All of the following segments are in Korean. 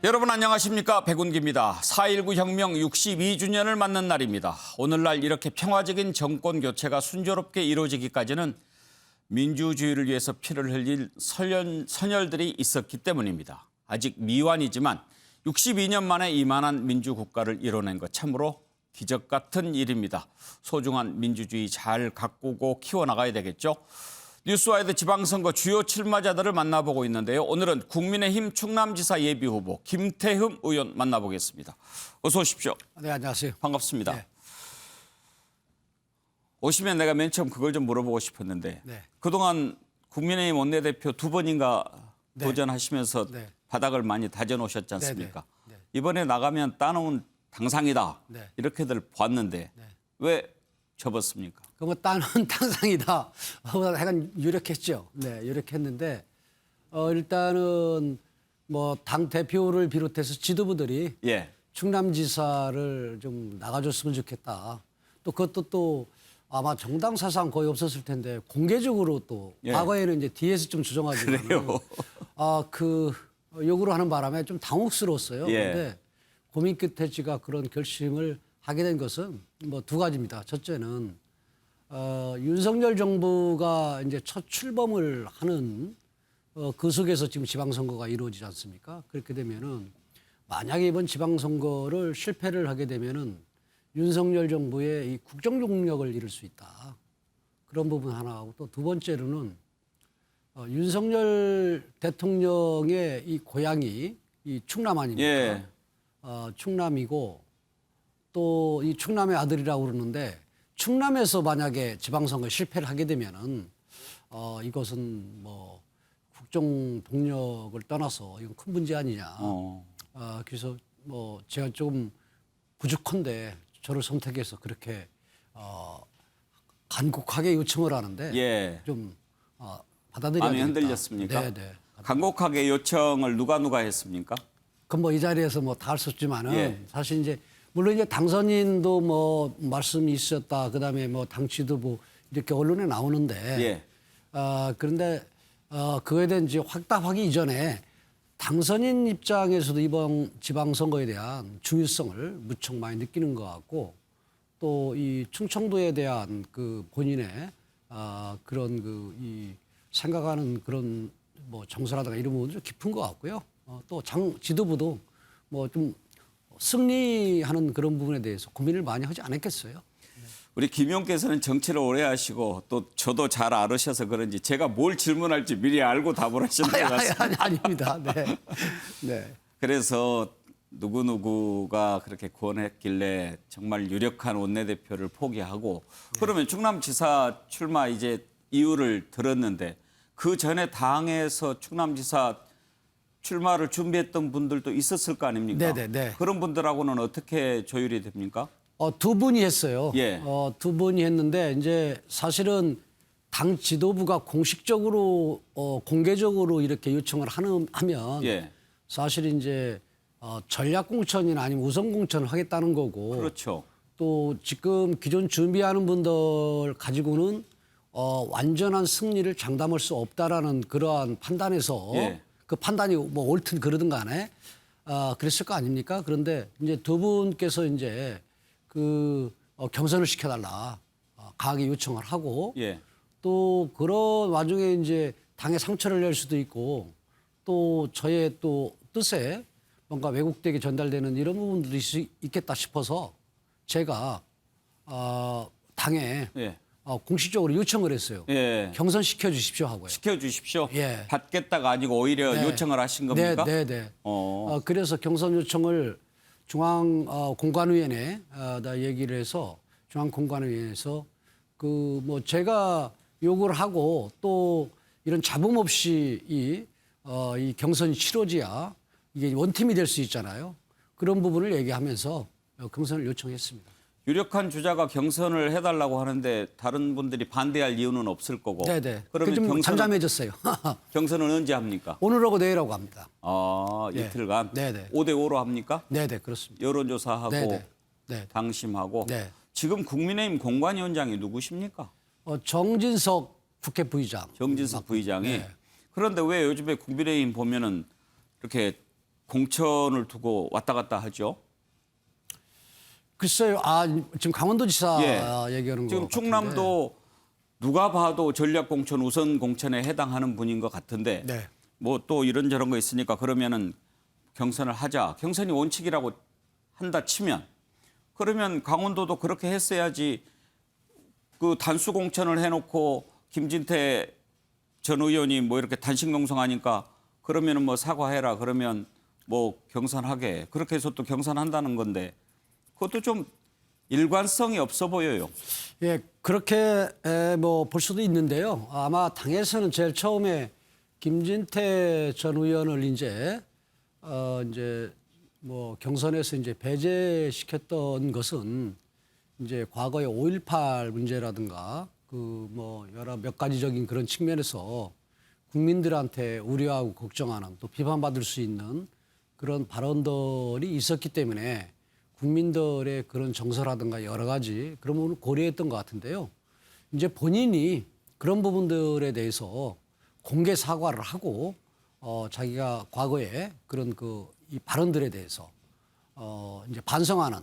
여러분 안녕하십니까? 백운기입니다. 4.19 혁명 62주년을 맞는 날입니다. 오늘날 이렇게 평화적인 정권 교체가 순조롭게 이루어지기까지는 민주주의를 위해서 피를 흘릴 선열들이 있었기 때문입니다. 아직 미완이지만 62년 만에 이만한 민주국가를 이뤄낸 것 참으로 기적 같은 일입니다. 소중한 민주주의 잘 가꾸고 키워나가야 되겠죠. 뉴스와이드 지방선거 주요 출마자들을 만나보고 있는데요. 오늘은 국민의힘 충남지사 예비후보 김태흠 의원 만나보겠습니다. 어서 오십시오. 네, 안녕하세요. 반갑습니다. 네. 오시면 내가 맨 처음 그걸 좀 물어보고 싶었는데 네. 그동안 국민의힘 원내대표 두 번인가 네. 도전하시면서 네. 바닥을 많이 다져놓으셨지 않습니까? 네. 네. 이번에 나가면 따놓은 당상이다. 네. 이렇게들 봤는데 네. 왜 접었습니까? 그뭐 따는 당상이다. 약간 유력했죠. 네, 유력했는데 일단은 뭐 당 대표를 비롯해서 지도부들이 예. 충남지사를 좀 나가줬으면 좋겠다. 또 그것도 또 아마 정당 사상 거의 없었을 텐데 공개적으로 또 예. 과거에는 이제 뒤에서 좀 주정하지만 그래요. 그 요구를 하는 바람에 좀 당혹스러웠어요. 예. 그런데 고민 끝에 제가 그런 결심을 하게 된 것은 뭐 두 가지입니다. 첫째는 윤석열 정부가 이제 첫 출범을 하는 그 속에서 지금 지방선거가 이루어지지 않습니까? 그렇게 되면은 만약에 이번 지방선거를 실패를 하게 되면은 윤석열 정부의 이 국정 동력을 잃을 수 있다. 그런 부분 하나하고 또 두 번째로는 윤석열 대통령의 이 고향이 이 충남 아닙니까? 예. 충남이고 또 이 충남의 아들이라고 그러는데 충남에서 만약에 지방선거에 실패를 하게 되면은 이것은 뭐 국정 동력을 떠나서 이건 큰 문제 아니냐. 그래서 뭐 제가 좀 부족한데 저를 선택해서 그렇게 간곡하게 요청을 하는데 예. 좀 받아들여야 마음이 되겠다. 흔들렸습니까? 네. 간곡하게 요청을 누가 했습니까? 그럼 뭐 이 자리에서 뭐 다 할 수 없지만은 예. 사실 이제 물론 이제 당선인도 뭐 말씀이 있었다. 그다음에 뭐 당 지도부 이렇게 언론에 나오는데 예. 그런데 그거에 대한 이제 확답하기 이전에 당선인 입장에서도 이번 지방선거에 대한 중요성을 무척 많이 느끼는 것 같고 또 이 충청도에 대한 그 본인의 그런 그 이 생각하는 그런 뭐 정서라든가 이런 부분도 좀 깊은 것 같고요. 또 지도부도 뭐 좀 승리하는 그런 부분에 대해서 고민을 많이 하지 않았겠어요. 우리 김 의원께서는 정치를 오래 하시고 또 저도 잘 알으셔서 그런지 제가 뭘 질문할지 미리 알고 답을 하시는 것 같습니다. 아닙니다. 네. 네. 그래서 누구누구가 그렇게 권했길래 정말 유력한 원내대표를 포기하고 그러면 충남지사 출마 이제 이유를 들었는데 그 전에 당에서 충남지사 출마를 준비했던 분들도 있었을 거 아닙니까? 네. 그런 분들하고는 어떻게 조율이 됩니까? 두 분이 했어요. 예. 두 분이 했는데 이제 사실은 당 지도부가 공식적으로 공개적으로 이렇게 요청을 하면 예. 사실 이제 전략 공천이나 아니면 우선 공천을 하겠다는 거고 그렇죠. 또 지금 기존 준비하는 분들 가지고는 완전한 승리를 장담할 수 없다라는 그러한 판단에서 예. 그 판단이 뭐 옳든 그러든 간에 그랬을 거 아닙니까? 그런데 이제 두 분께서 이제 그 경선을 시켜달라 강하게 요청을 하고 예. 또 그런 와중에 이제 당에 상처를 낼 수도 있고 또 저의 또 뜻에 뭔가 왜곡되게 전달되는 이런 부분들도 있겠다 싶어서 제가 당에 예. 공식적으로 요청을 했어요. 예. 경선 시켜주십시오 하고요. 시켜주십시오. 예. 받겠다가 아니고 오히려 네. 요청을 하신 겁니까? 네. 그래서 경선 요청을 중앙공관위원회에 다 얘기를 해서 중앙공관위원회에서 그 뭐 제가 요구를 하고 또 이런 잡음 없이 이 경선이 치러져야 이게 원팀이 될 수 있잖아요. 그런 부분을 얘기하면서 경선을 요청했습니다. 유력한 주자가 경선을 해달라고 하는데 다른 분들이 반대할 이유는 없을 거고. 네네. 그러면 좀 잠잠해졌어요. 경선은 언제 합니까? 오늘하고 내일하고 합니다. 네. 이틀간. 네네. 5대5로 합니까? 네네 그렇습니다. 여론조사하고 네. 당심하고. 네. 지금 국민의힘 공관위원장이 누구십니까? 정진석 국회 부의장. 정진석 부의장이. 네. 그런데 왜 요즘에 국민의힘 보면은 이렇게 공천을 두고 왔다 갔다 하죠. 글쎄요. 지금 강원도지사 예. 얘기하는 거 지금 같은데. 충남도 누가 봐도 전략 공천 우선 공천에 해당하는 분인 것 같은데 네. 뭐 또 이런저런 거 있으니까 그러면은 경선을 하자. 경선이 원칙이라고 한다 치면 그러면 강원도도 그렇게 했어야지. 그 단수 공천을 해놓고 김진태 전 의원이 뭐 이렇게 단식 농성하니까 그러면은 뭐 사과해라. 그러면 뭐 경선하게. 그렇게 해서 또 경선한다는 건데 그것도 좀 일관성이 없어 보여요. 예, 그렇게 뭐 볼 수도 있는데요. 아마 당에서는 제일 처음에 김진태 전 의원을 이제 뭐 경선에서 이제 배제시켰던 것은 이제 과거의 5.18 문제라든가 그 뭐 여러 몇 가지적인 그런 측면에서 국민들한테 우려하고 걱정하는 또 비판받을 수 있는 그런 발언들이 있었기 때문에 국민들의 그런 정서라든가 여러 가지 그런 부분을 고려했던 것 같은데요. 이제 본인이 그런 부분들에 대해서 공개 사과를 하고 자기가 과거에 그런 이 발언들에 대해서 이제 반성하는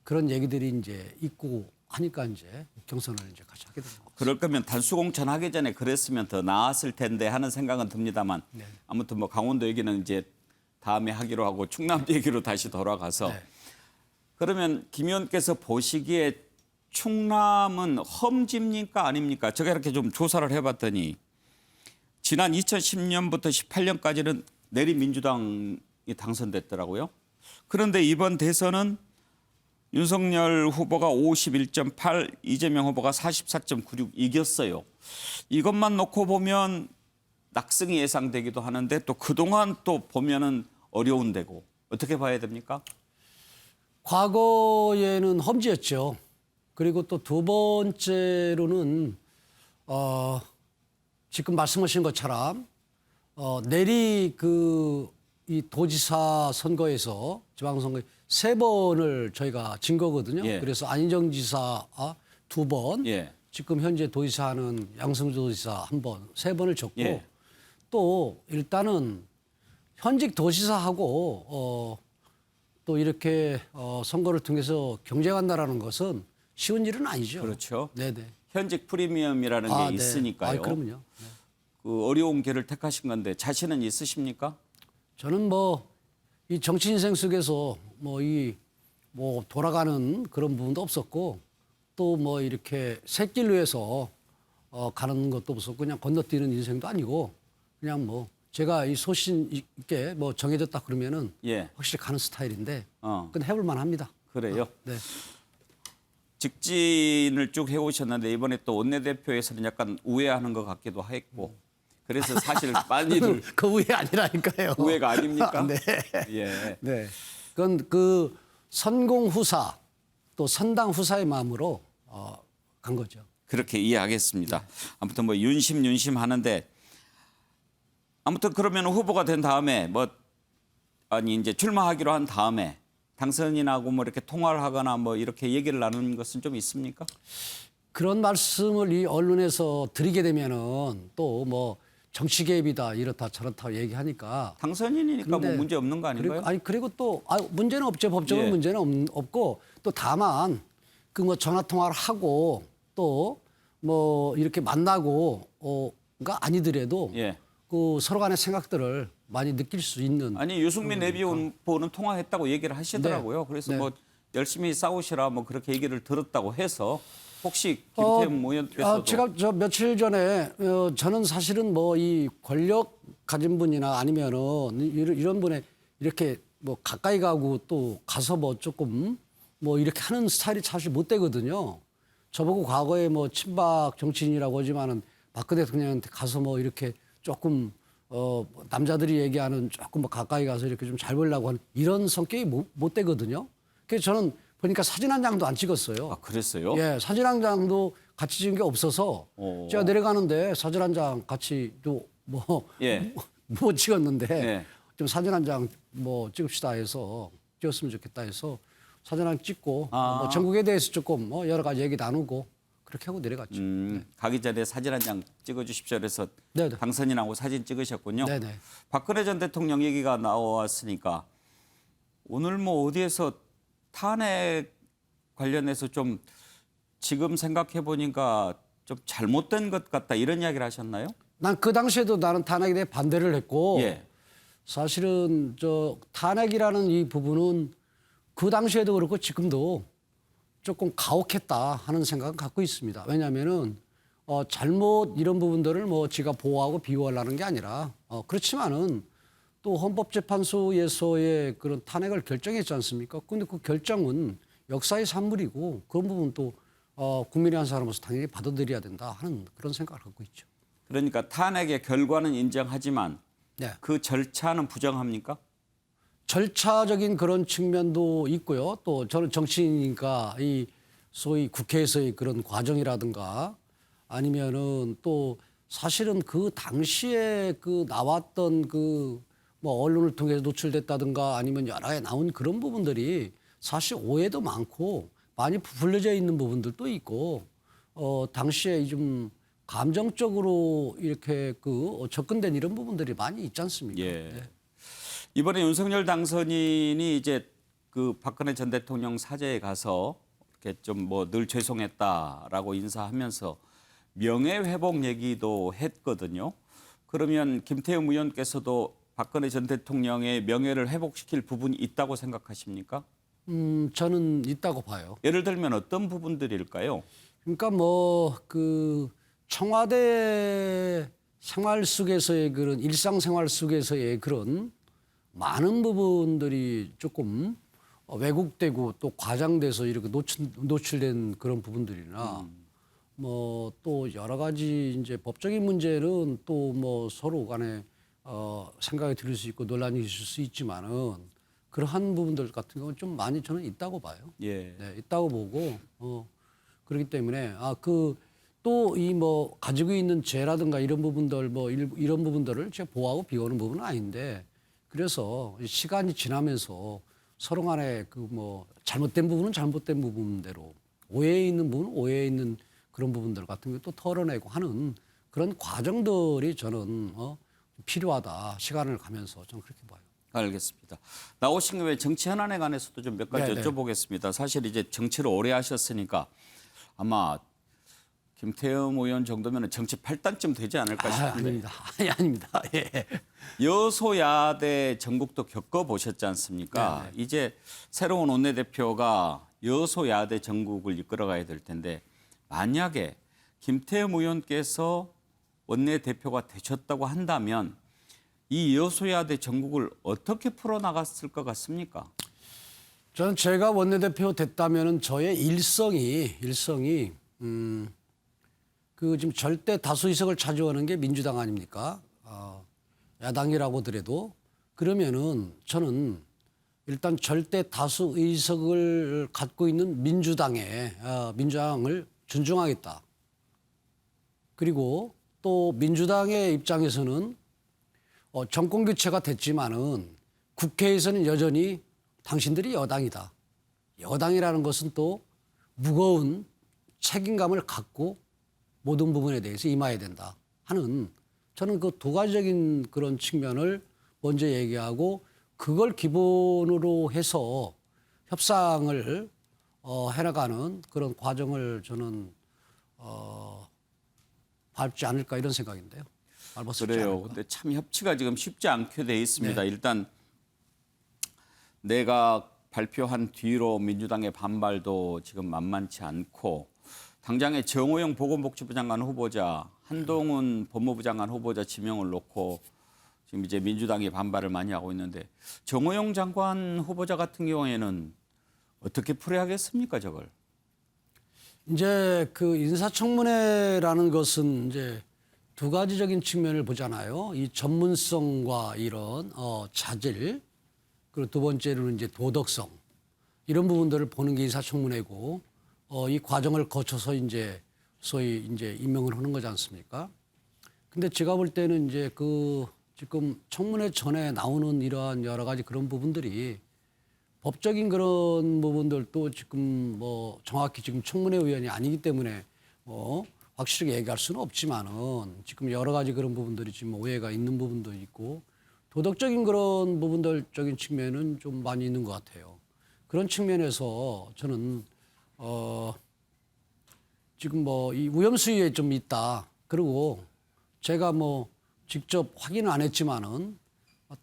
그런 얘기들이 이제 있고 하니까 이제 경선을 이제 같이 하게 된 거죠. 그럴 거면 단수 공천하기 전에 그랬으면 더 나았을 텐데 하는 생각은 듭니다만 네. 아무튼 뭐 강원도 얘기는 이제 다음에 하기로 하고 충남 얘기로 다시 돌아가서 네. 그러면 김 의원께서 보시기에 충남은 험지입니까 아닙니까? 제가 이렇게 좀 조사를 해봤더니 지난 2010년부터 18년까지는 내리민주당이 당선됐더라고요. 그런데 이번 대선은 윤석열 후보가 51.8, 이재명 후보가 44.96 이겼어요. 이것만 놓고 보면 낙승이 예상되기도 하는데 또 그동안 또 보면은 어려운 데고 어떻게 봐야 됩니까? 과거에는 험지였죠. 그리고 또 두 번째로는 지금 말씀하신 것처럼 내리 이 도지사 선거에서 지방선거 3번을 저희가 진 거거든요. 예. 그래서 안희정 지사 2번, 예. 지금 현재 도지사는 양승조 도지사 1번, 3번을 졌고 예. 또 일단은 현직 도지사하고 또 이렇게 선거를 통해서 경쟁한다라는 것은 쉬운 일은 아니죠. 그렇죠. 네네. 현직 프리미엄이라는 게 네. 있으니까요. 그럼요. 네. 그 어려운 길을 택하신 건데 자신은 있으십니까? 저는 뭐 이 정치 인생 속에서 뭐 돌아가는 그런 부분도 없었고 또 뭐 이렇게 새길로 해서 가는 것도 없었고 그냥 건너뛰는 인생도 아니고 그냥 뭐 제가 이 소신 있게 뭐 정해졌다 그러면은 예. 확실히 가는 스타일인데 어. 그건 해볼 만합니다. 그래요. 네. 직진을 쭉 해오셨는데 이번에 또 원내대표에서는 약간 우회하는 것 같기도 했고 그래서 사실 많이들 그 우회 아니라니까요. 우회가 아닙니까? 네. 예. 네. 그건 그 선공 후사 또 선당 후사의 마음으로 간 거죠. 그렇게 이해하겠습니다. 아무튼 뭐 윤심 하는데 아무튼 그러면 후보가 된 다음에 이제 출마하기로 한 다음에 당선인하고 뭐 이렇게 통화를 하거나 뭐 이렇게 얘기를 나누는 것은 좀 있습니까? 그런 말씀을 이 언론에서 드리게 되면은 또 뭐 정치 개입이다 이렇다 저렇다 얘기하니까 당선인이니까 뭐 근데 문제 없는 거 아닌가요? 그리고 또 문제는 없죠. 법적으로 예. 문제는 없고 또 다만 그 뭐 전화 통화를 하고 또 뭐 이렇게 만나고가 아니더라도 예. 그 서로 간의 생각들을 많이 느낄 수 있는 아니 유승민 내비후보는 통화했다고 얘기를 하시더라고요. 그래서 네. 뭐 열심히 싸우시라 뭐 그렇게 얘기를 들었다고 해서 혹시 김태흠 의원께서도 제가 며칠 전에 저는 사실은 뭐 이 권력 가진 분이나 아니면은 이런 분에 이렇게 뭐 가까이 가고 또 가서 뭐 조금 뭐 이렇게 하는 스타일이 사실 못 되거든요. 저보고 과거에 뭐 친박 정치인이라고 하지만은 박근혜 대통령한테 가서 뭐 이렇게 조금 남자들이 얘기하는 조금 뭐 가까이 가서 이렇게 좀 잘 보려고 하는 이런 성격이 못 되거든요. 그래서 저는 보니까 사진 한 장도 안 찍었어요. 아 그랬어요? 예, 사진 한 장도 같이 찍은 게 없어서 오. 제가 내려가는데 사진 한 장 같이 예. 못 찍었는데 예. 좀 사진 한 장 뭐 찍읍시다 해서 찍었으면 좋겠다 해서 사진 한 장 찍고 뭐 전국에 대해서 조금 여러 가지 얘기 나누고 그렇게 하고 내려갔죠. 가기 전에 사진 한 장 찍어주십시오. 그래서 네네. 당선인하고 사진 찍으셨군요. 네네. 박근혜 전 대통령 얘기가 나왔으니까 오늘 뭐 어디에서 탄핵 관련해서 좀 지금 생각해 보니까 좀 잘못된 것 같다 이런 이야기를 하셨나요? 난 그 당시에도 나는 탄핵에 대해 반대를 했고 예. 사실은 저 탄핵이라는 이 부분은 그 당시에도 그렇고 지금도 조금 가혹했다 하는 생각은 갖고 있습니다. 왜냐하면은 잘못 이런 부분들을 뭐 지가 보호하고 비호하려는 게 아니라 그렇지만은 또 헌법재판소에서의 그런 탄핵을 결정했지 않습니까? 근데 그 결정은 역사의 산물이고 그런 부분 또 국민의 한 사람으로서 당연히 받아들여야 된다 하는 그런 생각을 갖고 있죠. 그러니까 탄핵의 결과는 인정하지만 네. 그 절차는 부정합니까? 절차적인 그런 측면도 있고요. 또 저는 정치인이니까 이 소위 국회에서의 그런 과정이라든가 아니면은 또 사실은 그 당시에 그 나왔던 그 뭐 언론을 통해서 노출됐다든가 아니면 여러 해 나온 그런 부분들이 사실 오해도 많고 많이 부풀려져 있는 부분들도 있고 당시에 좀 감정적으로 이렇게 그 접근된 이런 부분들이 많이 있지 않습니까? 예. 네. 이번에 윤석열 당선인이 이제 그 박근혜 전 대통령 사저에 가서 이렇게 좀 뭐 늘 죄송했다라고 인사하면서 명예회복 얘기도 했거든요. 그러면 김태흠 의원께서도 박근혜 전 대통령의 명예를 회복시킬 부분이 있다고 생각하십니까? 저는 있다고 봐요. 예를 들면 어떤 부분들일까요? 그러니까 뭐 그 청와대 생활 속에서의 그런 일상생활 속에서의 그런 많은 부분들이 조금 왜곡되고 또 과장돼서 이렇게 노출된 그런 부분들이나 뭐 또 여러 가지 이제 법적인 문제는 또 뭐 서로 간에 생각이 들을 수 있고 논란이 있을 수 있지만은 그러한 부분들 같은 경우는 좀 많이 저는 있다고 봐요. 예. 네, 있다고 보고 그렇기 때문에 그 또 이 뭐 가지고 있는 죄라든가 이런 부분들 뭐 이런 부분들을 제가 보호하고 비호하는 부분은 아닌데 그래서 시간이 지나면서 서로 간에 그 뭐 잘못된 부분은 잘못된 부분대로 오해에 있는 부분은 오해에 있는 그런 부분들 같은 게 또 털어내고 하는 그런 과정들이 저는 필요하다 시간을 가면서 저는 그렇게 봐요. 알겠습니다. 나오신 김에 정치 현안에 관해서도 좀 몇 가지 네네. 여쭤보겠습니다. 사실 이제 정치를 오래 하셨으니까 아마 김태흠 의원 정도면 정치 8단쯤 되지 않을까 싶은데 아닙니다. 아닙니다. 예. 여소야대 전국도 겪어보셨지 않습니까? 네네. 이제 새로운 원내대표가 여소야대 전국을 이끌어가야 될 텐데 만약에 김태흠 의원께서 원내대표가 되셨다고 한다면 이 여소야대 전국을 어떻게 풀어나갔을 것 같습니까? 저는 제가 원내대표 됐다면은 저의 일성이 그 지금 절대 다수 의석을 차지하는 게 민주당 아닙니까? 야당이라고 하더라도 그러면은 저는 일단 절대 다수 의석을 갖고 있는 민주당을 존중하겠다. 그리고 또 민주당의 입장에서는 정권 교체가 됐지만은 국회에서는 여전히 당신들이 여당이다. 여당이라는 것은 또 무거운 책임감을 갖고 모든 부분에 대해서 임해야 된다 하는 저는 그 두 가지적인 그런 측면을 먼저 얘기하고 그걸 기본으로 해서 협상을 해나가는 그런 과정을 저는 밟지 않을까 이런 생각인데요. 밟았을지 그래요. 않을까. 근데 참 협치가 지금 쉽지 않게 돼 있습니다. 네. 일단 내가 발표한 뒤로 민주당의 반발도 지금 만만치 않고 당장의 정호영 보건복지부 장관 후보자, 한동훈 법무부 장관 후보자 지명을 놓고 지금 이제 민주당이 반발을 많이 하고 있는데 정호영 장관 후보자 같은 경우에는 어떻게 풀어야겠습니까, 저걸? 이제 그 인사청문회라는 것은 이제 두 가지적인 측면을 보잖아요. 이 전문성과 이런 자질 그리고 두 번째로는 이제 도덕성 이런 부분들을 보는 게 인사청문회고 이 과정을 거쳐서 이제 소위 이제 임명을 하는 거지 않습니까? 근데 제가 볼 때는 이제 그 지금 청문회 전에 나오는 이러한 여러 가지 그런 부분들이 법적인 그런 부분들도 지금 뭐 정확히 지금 청문회 의원이 아니기 때문에 확실하게 얘기할 수는 없지만은 지금 여러 가지 그런 부분들이 지금 오해가 있는 부분도 있고 도덕적인 그런 부분들적인 측면은 좀 많이 있는 것 같아요. 그런 측면에서 저는 지금 뭐 이 위험수위에 좀 있다. 그리고 제가 뭐 직접 확인은 안 했지만은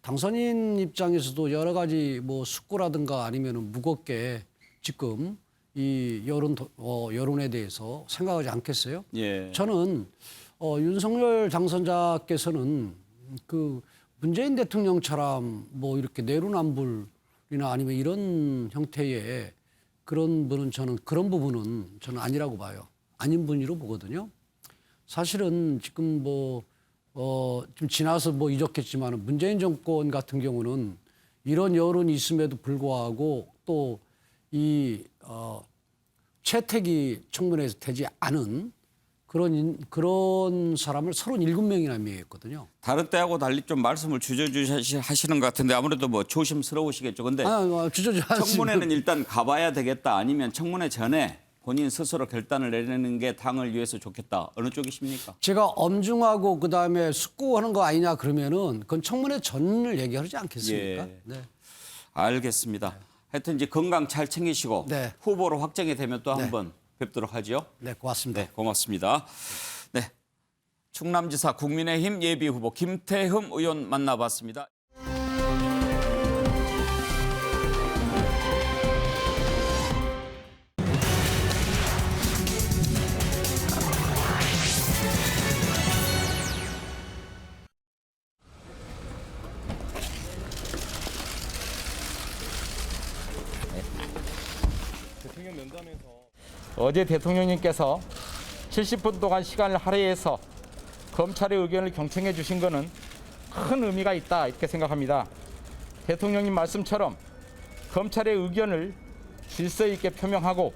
당선인 입장에서도 여러 가지 뭐 숙고라든가 아니면은 무겁게 지금 이 여론에 대해서 생각하지 않겠어요? 예. 저는 윤석열 당선자께서는 그 문재인 대통령처럼 뭐 이렇게 내로남불이나 아니면 이런 형태의 그런 분은 저는 그런 부분은 저는 아니라고 봐요. 아닌 분으로 보거든요. 사실은 지금 좀 지나서 뭐 잊었겠지만 문재인 정권 같은 경우는 이런 여론이 있음에도 불구하고 또 이 채택이 청문회에서 되지 않은 그런 사람을 37명이나 임명했거든요. 다른 때하고 달리 좀 말씀을 주저주저하시는 것 같은데 아무래도 뭐 조심스러우시겠죠. 근데 청문회는 일단 가봐야 되겠다 아니면 청문회 전에 본인 스스로 결단을 내리는 게 당을 위해서 좋겠다. 어느 쪽이십니까? 제가 엄중하고 그다음에 숙고하는 거 아니냐 그러면은 그건 청문회 전을 얘기하지 않겠습니까? 예. 네. 알겠습니다. 하여튼 이제 건강 잘 챙기시고 네. 후보로 확정이 되면 또 한번 뵙도록 하죠. 네, 고맙습니다. 네, 고맙습니다. 네, 충남지사 국민의힘 예비후보 김태흠 의원 만나봤습니다. 어제 대통령님께서 70분 동안 시간을 할애해서 검찰의 의견을 경청해 주신 것은 큰 의미가 있다 이렇게 생각합니다. 대통령님 말씀처럼 검찰의 의견을 질서 있게 표명하고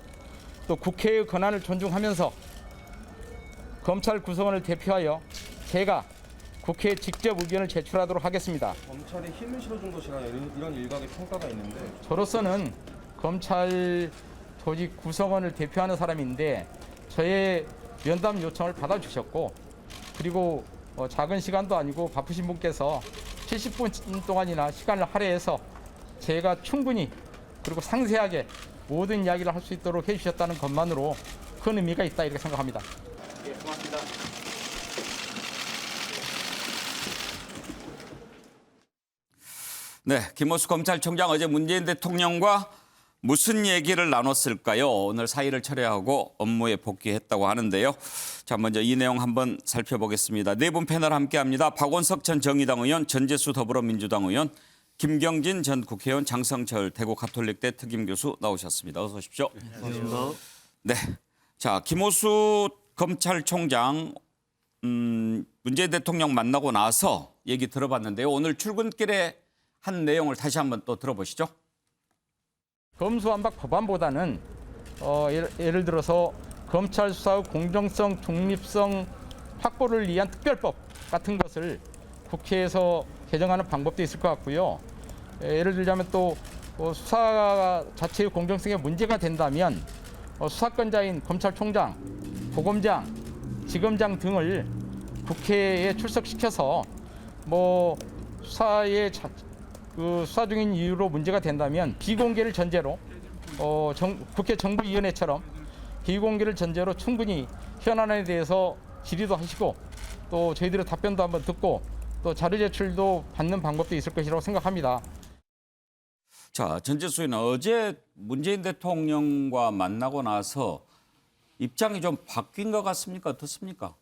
또 국회의 권한을 존중하면서 검찰 구성원을 대표하여 제가 국회에 직접 의견을 제출하도록 하겠습니다. 검찰에 힘을 실어준 것이라 이런 일각의 평가가 있는데 저로서는 검찰 조직 구성원을 대표하는 사람인데 저의 면담 요청을 받아주셨고 그리고 작은 시간도 아니고 바쁘신 분께서 70분 동안이나 시간을 할애해서 제가 충분히 그리고 상세하게 모든 이야기를 할 수 있도록 해주셨다는 것만으로 큰 의미가 있다 이렇게 생각합니다. 예, 고맙습니다. 네, 김호수 검찰총장 어제 문재인 대통령과 무슨 얘기를 나눴을까요? 오늘 사의를 철회하고 업무에 복귀했다고 하는데요. 자, 먼저 이 내용 한번 살펴보겠습니다. 네 분 패널 함께합니다. 박원석 전 정의당 의원, 전재수 더불어민주당 의원, 김경진 전 국회의원, 장성철 대구 가톨릭대 특임교수 나오셨습니다. 어서 오십시오. 안녕하십니까. 네, 자 김호수 검찰총장 문재인 대통령 만나고 나서 얘기 들어봤는데요. 오늘 출근길에 한 내용을 다시 한번 또 들어보시죠. 검수완박 법안보다는 예를 들어서 검찰 수사의 공정성, 중립성 확보를 위한 특별법 같은 것을 국회에서 개정하는 방법도 있을 것 같고요. 예를 들자면 또 수사 자체의 공정성에 문제가 된다면 수사권자인 검찰총장, 고검장, 지검장 등을 국회에 출석시켜서 뭐 수사에 수사 중인 이유로 문제가 된다면 비공개를 전제로 국회 정부위원회처럼 비공개를 전제로 충분히 현안에 대해서 질의도 하시고 또 저희들의 답변도 한번 듣고 또 자료 제출도 받는 방법도 있을 것이라고 생각합니다. 자, 전재수 의원은 어제 문재인 대통령과 만나고 나서 입장이 좀 바뀐 것 같습니까? 어떻습니까?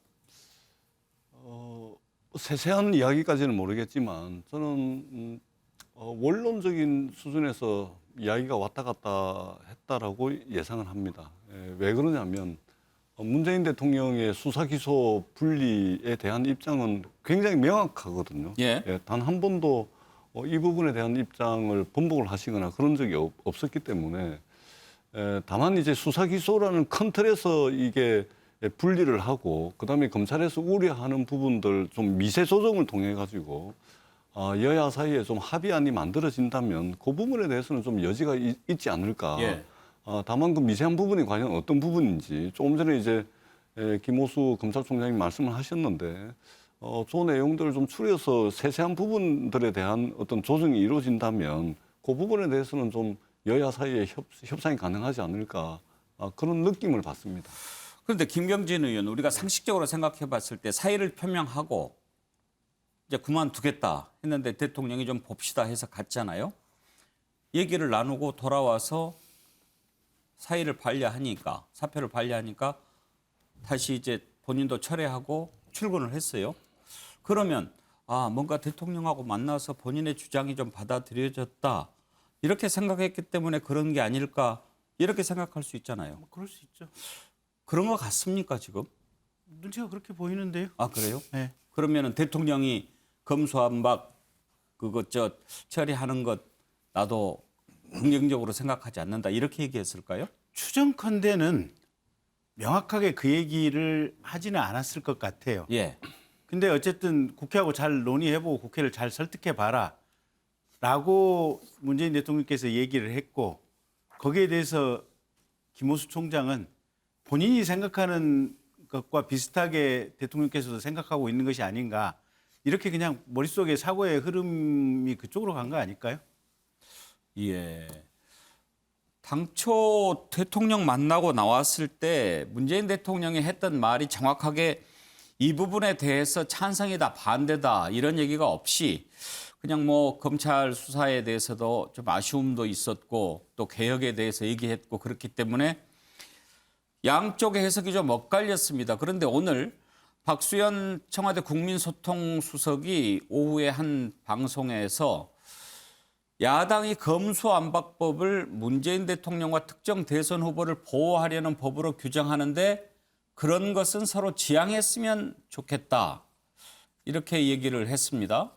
세세한 이야기까지는 모르겠지만 저는 원론적인 수준에서 이야기가 왔다 갔다 했다라고 예상을 합니다. 왜 그러냐면 문재인 대통령의 수사 기소 분리에 대한 입장은 굉장히 명확하거든요. 예. 단 한 번도 이 부분에 대한 입장을 번복을 하시거나 그런 적이 없었기 때문에 다만 이제 수사 기소라는 큰 틀에서 이게 분리를 하고 그다음에 검찰에서 우려하는 부분들 좀 미세 조정을 통해 가지고 여야 사이에 좀 합의안이 만들어진다면 그 부분에 대해서는 좀 여지가 있지 않을까. 예. 다만 그 미세한 부분이 과연 어떤 부분인지 조금 전에 이제 김호수 검찰총장이 말씀을 하셨는데 저 내용들을 좀 추려서 세세한 부분들에 대한 어떤 조정이 이루어진다면 그 부분에 대해서는 좀 여야 사이에 협상이 가능하지 않을까 그런 느낌을 받습니다. 그런데 김경진 의원, 우리가 상식적으로 생각해 봤을 때 사의를 표명하고 이제 그만두겠다 했는데 대통령이 좀 봅시다 해서 갔잖아요. 얘기를 나누고 돌아와서 사의를 반려하니까, 사표를 반려하니까 다시 이제 본인도 철회하고 출근을 했어요. 그러면 뭔가 대통령하고 만나서 본인의 주장이 좀 받아들여졌다 이렇게 생각했기 때문에 그런 게 아닐까 이렇게 생각할 수 있잖아요. 그럴 수 있죠. 그런 것 같습니까 지금? 눈치가 그렇게 보이는데요. 아 그래요? 네. 그러면은 대통령이 검수완박 그것 처리하는 것 나도 긍정적으로 생각하지 않는다 이렇게 얘기했을까요? 추정컨대는 명확하게 그 얘기를 하지는 않았을 것 같아요. 예. 근데 어쨌든 국회하고 잘 논의해보고 국회를 잘 설득해봐라 라고 문재인 대통령께서 얘기를 했고 거기에 대해서 김호수 총장은 본인이 생각하는 것과 비슷하게 대통령께서도 생각하고 있는 것이 아닌가 이렇게 그냥 머릿속에 사고의 흐름이 그쪽으로 간 거 아닐까요? 예. 당초 대통령 만나고 나왔을 때 문재인 대통령이 했던 말이 정확하게 이 부분에 대해서 찬성이다 반대다 이런 얘기가 없이 그냥 뭐 검찰 수사에 대해서도 좀 아쉬움도 있었고 또 개혁에 대해서 얘기했고 그렇기 때문에 양쪽의 해석이 좀 엇갈렸습니다. 그런데 오늘 박수현 청와대 국민소통수석이 오후에 한 방송에서 야당이 검수완박법을 문재인 대통령과 특정 대선 후보를 보호하려는 법으로 규정하는데 그런 것은 서로 지양했으면 좋겠다. 이렇게 얘기를 했습니다.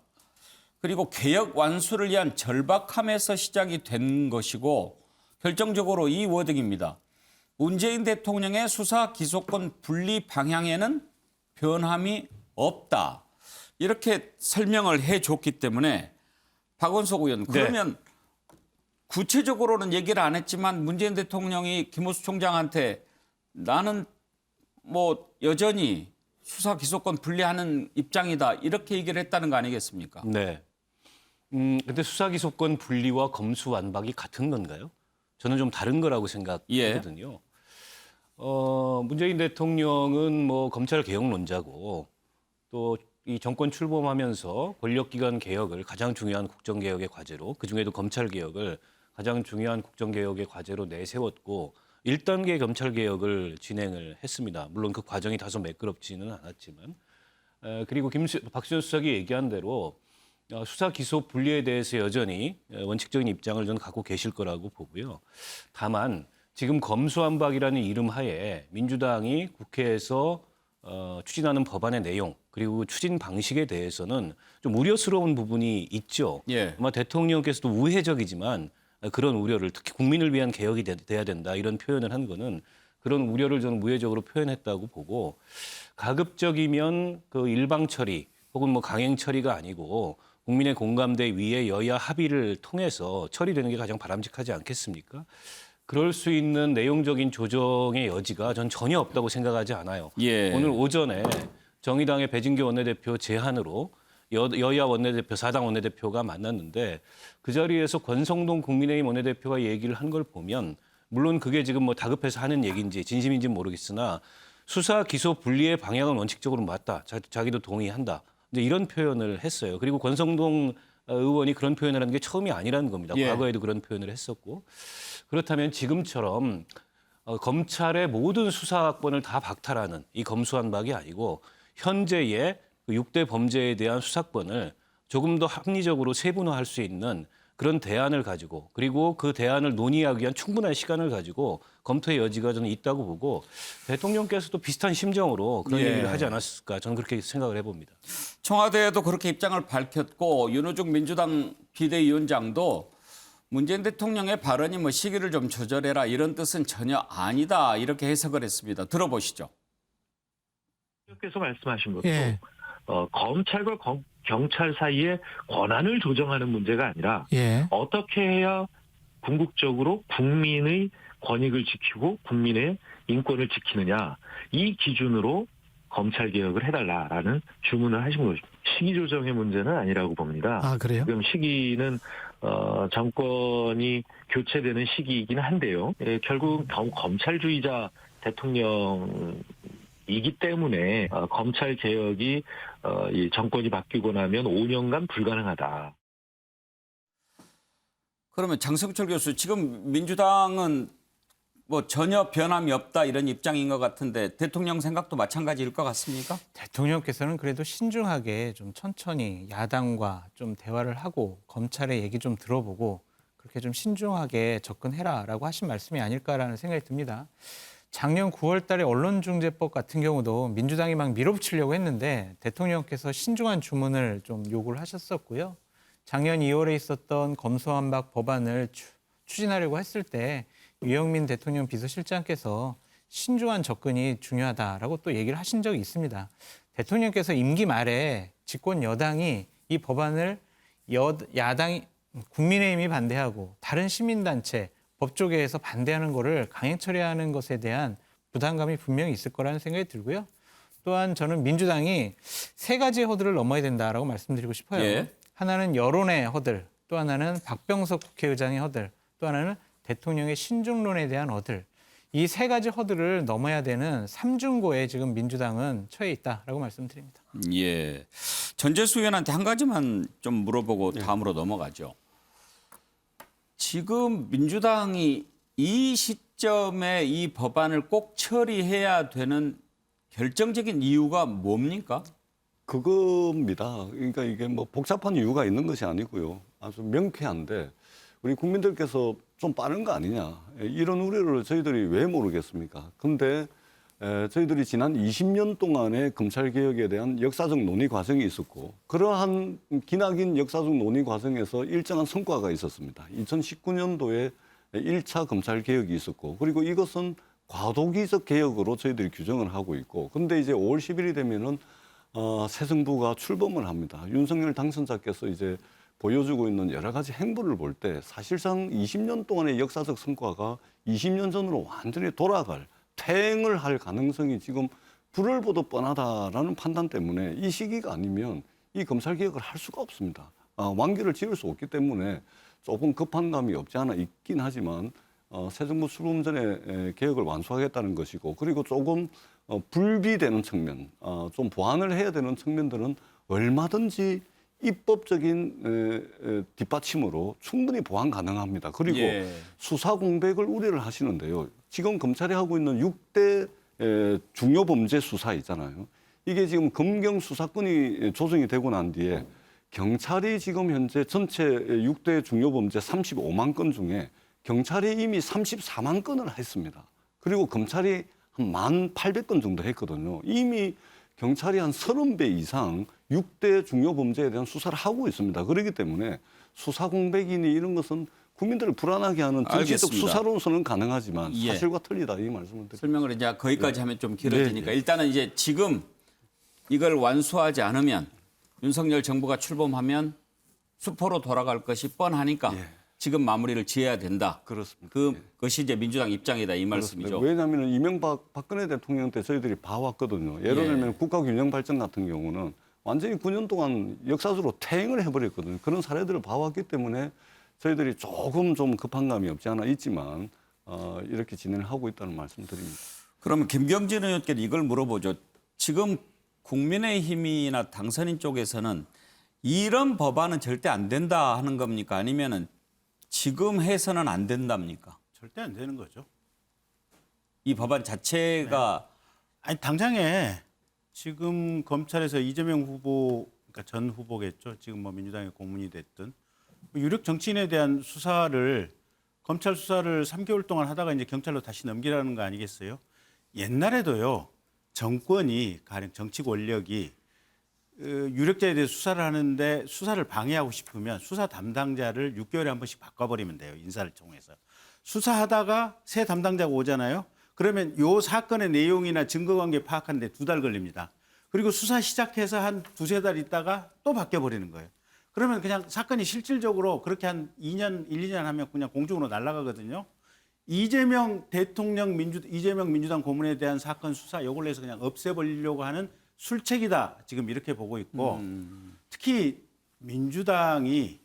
그리고 개혁 완수를 위한 절박함에서 시작이 된 것이고 결정적으로 이 워딩입니다. 문재인 대통령의 수사 기소권 분리 방향에는 변함이 없다. 이렇게 설명을 해줬기 때문에 박원석 의원 그러면 구체적으로는 얘기를 안 했지만 문재인 대통령이 김호수 총장한테 나는 뭐 여전히 수사 기소권 분리하는 입장이다 이렇게 얘기를 했다는 거 아니겠습니까? 네. 근데 수사 기소권 분리와 검수완박이 같은 건가요? 저는 좀 다른 거라고 생각하거든요. 문재인 대통령은 뭐 검찰 개혁론자고 또 이 정권 출범하면서 권력기관 개혁을 가장 중요한 국정개혁의 과제로 그중에도 검찰 개혁을 가장 중요한 국정개혁의 과제로 내세웠고 1단계 검찰 개혁을 진행을 했습니다. 물론 그 과정이 다소 매끄럽지는 않았지만 그리고 박수현 수석이 얘기한 대로 수사 기소 분리에 대해서 여전히 원칙적인 입장을 저는 갖고 계실 거라고 보고요. 다만 지금 검수완박이라는 이름 하에 민주당이 국회에서 추진하는 법안의 내용 그리고 추진 방식에 대해서는 좀 우려스러운 부분이 있죠. 예. 아마 대통령께서도 우회적이지만 그런 우려를 특히 국민을 위한 개혁이 돼야 된다 이런 표현을 한 거는 그런 우려를 저는 우회적으로 표현했다고 보고 가급적이면 그 일방 처리 혹은 뭐 강행 처리가 아니고 국민의 공감대 위에 여야 합의를 통해서 처리되는 게 가장 바람직하지 않겠습니까? 그럴 수 있는 내용적인 조정의 여지가 전 전혀 없다고 생각하지 않아요. 예. 오늘 오전에 정의당의 배진교 원내대표 제안으로 여야 원내대표, 4당 원내대표가 만났는데 그 자리에서 권성동 국민의힘 원내대표가 얘기를 한 걸 보면 물론 그게 지금 뭐 다급해서 하는 얘기인지 진심인지는 모르겠으나 수사 기소 분리의 방향은 원칙적으로 맞다. 자기도 동의한다. 이제 이런 표현을 했어요. 그리고 권성동 의원이 그런 표현을 하는 게 처음이 아니라는 겁니다. 예. 과거에도 그런 표현을 했었고. 그렇다면 지금처럼 검찰의 모든 수사권을 다 박탈하는 이 검수완박이 아니고 현재의 6대 범죄에 대한 수사권을 조금 더 합리적으로 세분화할 수 있는 그런 대안을 가지고 그리고 그 대안을 논의하기 위한 충분한 시간을 가지고 검토의 여지가 저는 있다고 보고 대통령께서도 비슷한 심정으로 그런 예. 얘기를 하지 않았을까 저는 그렇게 생각을 해봅니다. 청와대에도 그렇게 입장을 밝혔고 윤호중 민주당 비대위원장도 문재인 대통령의 발언이 뭐 시기를 좀 조절해라 이런 뜻은 전혀 아니다 이렇게 해석을 했습니다. 들어보시죠. 께서 말씀하신 것도 예. 검찰과 경찰 사이에 권한을 조정하는 문제가 아니라 예. 어떻게 해야 궁극적으로 국민의 권익을 지키고 국민의 인권을 지키느냐 이 기준으로 검찰 개혁을 해달라라는 주문을 하신 거죠. 시기 조정의 문제는 아니라고 봅니다. 아, 그래요? 지금 시기는 정권이 교체되는 시기이긴 한데요. 결국 검찰주의자 대통령이기 때문에 검찰 개혁이 이 정권이 바뀌고 나면 5년간 불가능하다. 그러면 장성철 교수, 지금 민주당은 뭐 전혀 변함이 없다 이런 입장인 것 같은데 대통령 생각도 마찬가지일 것 같습니까? 대통령께서는 그래도 신중하게 좀 천천히 야당과 좀 대화를 하고 검찰의 얘기 좀 들어보고 그렇게 좀 신중하게 접근해라라고 하신 말씀이 아닐까라는 생각이 듭니다. 작년 9월 달에 언론중재법 같은 경우도 민주당이 막 밀어붙이려고 했는데 대통령께서 신중한 주문을 좀 요구를 하셨었고요. 작년 2월에 있었던 검수완박 법안을 추진하려고 했을 때 유영민 대통령 비서실장께서 신중한 접근이 중요하다라고 또 얘기를 하신 적이 있습니다. 대통령께서 임기 말에 집권 여당이 이 법안을 야당이 국민의힘이 반대하고 다른 시민단체, 법조계에서 반대하는 거를 강행 처리하는 것에 대한 부담감이 분명히 있을 거라는 생각이 들고요. 또한 저는 민주당이 세 가지 허들을 넘어야 된다라고 말씀드리고 싶어요. 예. 하나는 여론의 허들, 또 하나는 박병석 국회의장의 허들, 또 하나는 대통령의 신중론에 대한 허들. 이 세 가지 허들을 넘어야 되는 삼중고에 지금 민주당은 처해 있다라고 말씀드립니다. 예. 전재수 의원한테 한 가지만 좀 물어보고 다음으로 넘어가죠. 지금 민주당이 이 시점에 이 법안을 꼭 처리해야 되는 결정적인 이유가 뭡니까? 그겁니다. 그러니까 이게 뭐 복잡한 이유가 있는 것이 아니고요. 아주 명쾌한데 우리 국민들께서 좀 빠른 거 아니냐 이런 우려를 저희들이 왜 모르겠습니까? 근데 저희들이 지난 20년 동안의 검찰개혁에 대한 역사적 논의 과정이 있었고 그러한 기나긴 역사적 논의 과정에서 일정한 성과가 있었습니다. 2019년도에 1차 검찰개혁이 있었고 그리고 이것은 과도기적 개혁으로 저희들이 규정을 하고 있고 근데 이제 5월 10일이 되면은 새 정부가 출범을 합니다. 윤석열 당선자께서 이제 보여주고 있는 여러 가지 행보를 볼 때 사실상 20년 동안의 역사적 성과가 20년 전으로 완전히 돌아갈 퇴행을 할 가능성이 지금 불을 보듯 뻔하다라는 판단 때문에 이 시기가 아니면 이 검찰 개혁을 할 수가 없습니다. 완결을 지을 수 없기 때문에 조금 급한 감이 없지 않아 있긴 하지만 새 정부 출범 전에 개혁을 완수하겠다는 것이고 그리고 조금 불비되는 측면, 좀 보완을 해야 되는 측면들은 얼마든지 입법적인 뒷받침으로 충분히 보완 가능합니다. 그리고 수사 공백을 우려를 하시는데요. 지금 검찰이 하고 있는 6대 중요 범죄 수사 있잖아요. 이게 지금 검경 수사권이 조정이 되고 난 뒤에 경찰이 지금 현재 전체 6대 중요 범죄 35만 건 중에 경찰이 이미 34만 건을 했습니다. 그리고 검찰이 한 1,800건 정도 했거든요. 이미 경찰이 한 30배 이상 6대 중요 범죄에 대한 수사를 하고 있습니다. 그렇기 때문에 수사 공백이니 이런 것은 국민들을 불안하게 하는 정치적 수사로서는 가능하지만 사실과 틀리다 이 말씀을 드립니다. 설명을 이제 거기까지 하면 좀 길어지니까 일단은 이제 지금 이걸 완수하지 않으면 윤석열 정부가 출범하면 수포로 돌아갈 것이 뻔하니까 지금 마무리를 지어야 된다. 그렇습니다. 그것이 이제 민주당 입장이다 이 말씀이죠. 왜냐하면 이명박 박근혜 대통령 때 저희들이 봐왔거든요. 예를 들면 국가균형발전 같은 경우는 완전히 9년 동안 역사적으로 퇴행을 해버렸거든요. 그런 사례들을 봐왔기 때문에 저희들이 조금 좀 급한 감이 없지 않아 있지만 이렇게 진행을 하고 있다는 말씀드립니다. 그러면 김경진 의원께도 이걸 물어보죠. 지금 국민의힘이나 당선인 쪽에서는 이런 법안은 절대 안 된다 하는 겁니까? 아니면은 지금 해서는 안 된답니까? 절대 안 되는 거죠. 이 법안 자체가 아니 당장에 지금 검찰에서 이재명 후보, 그러니까 전 후보겠죠. 지금 뭐 민주당의 고문이 됐든 유력 정치인에 대한 수사를 검찰 수사를 3개월 동안 하다가 이제 경찰로 다시 넘기라는 거 아니겠어요? 옛날에도요. 정권이 가령 정치 권력이 유력자에 대해서 수사를 하는데 수사를 방해하고 싶으면 수사 담당자를 6개월에 한 번씩 바꿔버리면 돼요. 인사를 통해서. 수사하다가 새 담당자가 오잖아요. 그러면 요 사건의 내용이나 증거관계 파악하는데 2달 걸립니다. 그리고 수사 시작해서 한 2-3달 있다가 또 바뀌어버리는 거예요. 그러면 그냥 사건이 실질적으로 그렇게 한 2년, 1, 2년 하면 그냥 공중으로 날아가거든요. 이재명 민주당 고문에 대한 사건 수사 요걸로 해서 그냥 없애버리려고 하는 술책이다. 지금 이렇게 보고 있고 특히 민주당이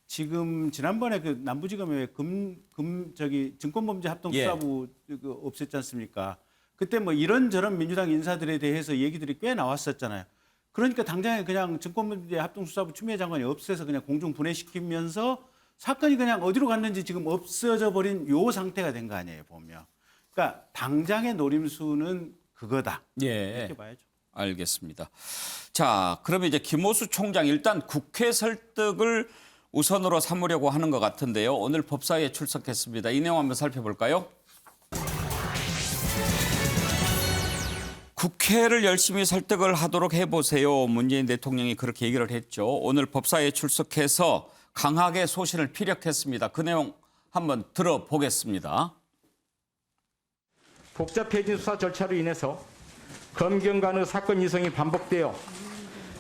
지금 지난번에 그 남부지검에 증권범죄합동수사부 그 없앴지 않습니까? 그때 뭐 이런저런 민주당 인사들에 대해서 얘기들이 꽤 나왔었잖아요. 그러니까 당장에 그냥 증권범죄합동수사부 추미애 장관이 없애서 그냥 공중 분해시키면서 사건이 그냥 어디로 갔는지 지금 없어져 버린 요 상태가 된 거 아니에요, 보면. 그러니까 당장의 노림수는 그거다. 예. 이렇게 봐야죠. 알겠습니다. 자, 그러면 이제 김호수 총장 일단 국회 설득을 우선으로 삼으려고 하는 것 같은데요. 오늘 법사위에 출석했습니다. 이 내용 한번 살펴볼까요? 국회를 열심히 설득을 하도록 해보세요. 문재인 대통령이 그렇게 얘기를 했죠. 오늘 법사위에 출석해서 강하게 소신을 피력했습니다. 그 내용 한번 들어보겠습니다. 복잡해진 수사 절차로 인해서 검경 간의 사건 이송이 반복되어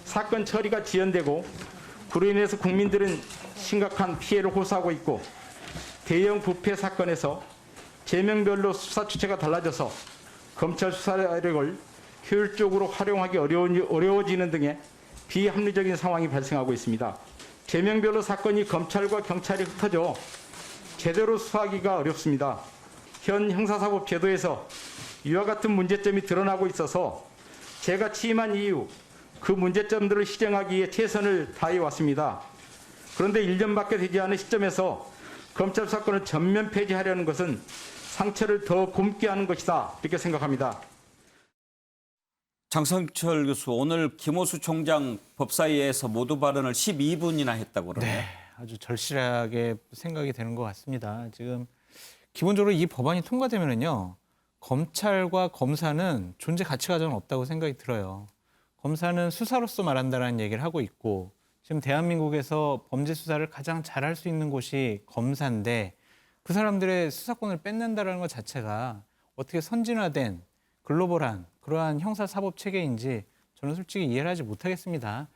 사건 처리가 지연되고 그로 인해서 국민들은 심각한 피해를 호소하고 있고 대형 부패 사건에서 제명별로 수사 주체가 달라져서 검찰 수사력을 효율적으로 활용하기 어려워지는 등의 비합리적인 상황이 발생하고 있습니다. 제명별로 사건이 검찰과 경찰이 흩어져 제대로 수사하기가 어렵습니다. 현 형사사법 제도에서 이와 같은 문제점이 드러나고 있어서 제가 취임한 이후 그 문제점들을 시정하기 위해 최선을 다해 왔습니다. 그런데 1년밖에 되지 않은 시점에서 검찰 사건을 전면 폐지하려는 것은 상처를 더 곪게 하는 것이다 이렇게 생각합니다. 장성철 교수, 오늘 김호수 총장 법사위에서 모두 발언을 12분이나 했다고 그러네요. 네, 아주 절실하게 생각이 되는 것 같습니다. 지금 기본적으로 이 법안이 통과되면은요, 검찰과 검사는 존재 가치가 저는 없다고 생각이 들어요. 검사는 수사로서 말한다라는 얘기를 하고 있고 지금 대한민국에서 범죄 수사를 가장 잘할 수 있는 곳이 검사인데 그 사람들의 수사권을 뺏는다라는 것 자체가 어떻게 선진화된 글로벌한 그러한 형사사법 체계인지 저는 솔직히 이해를 하지 못하겠습니다.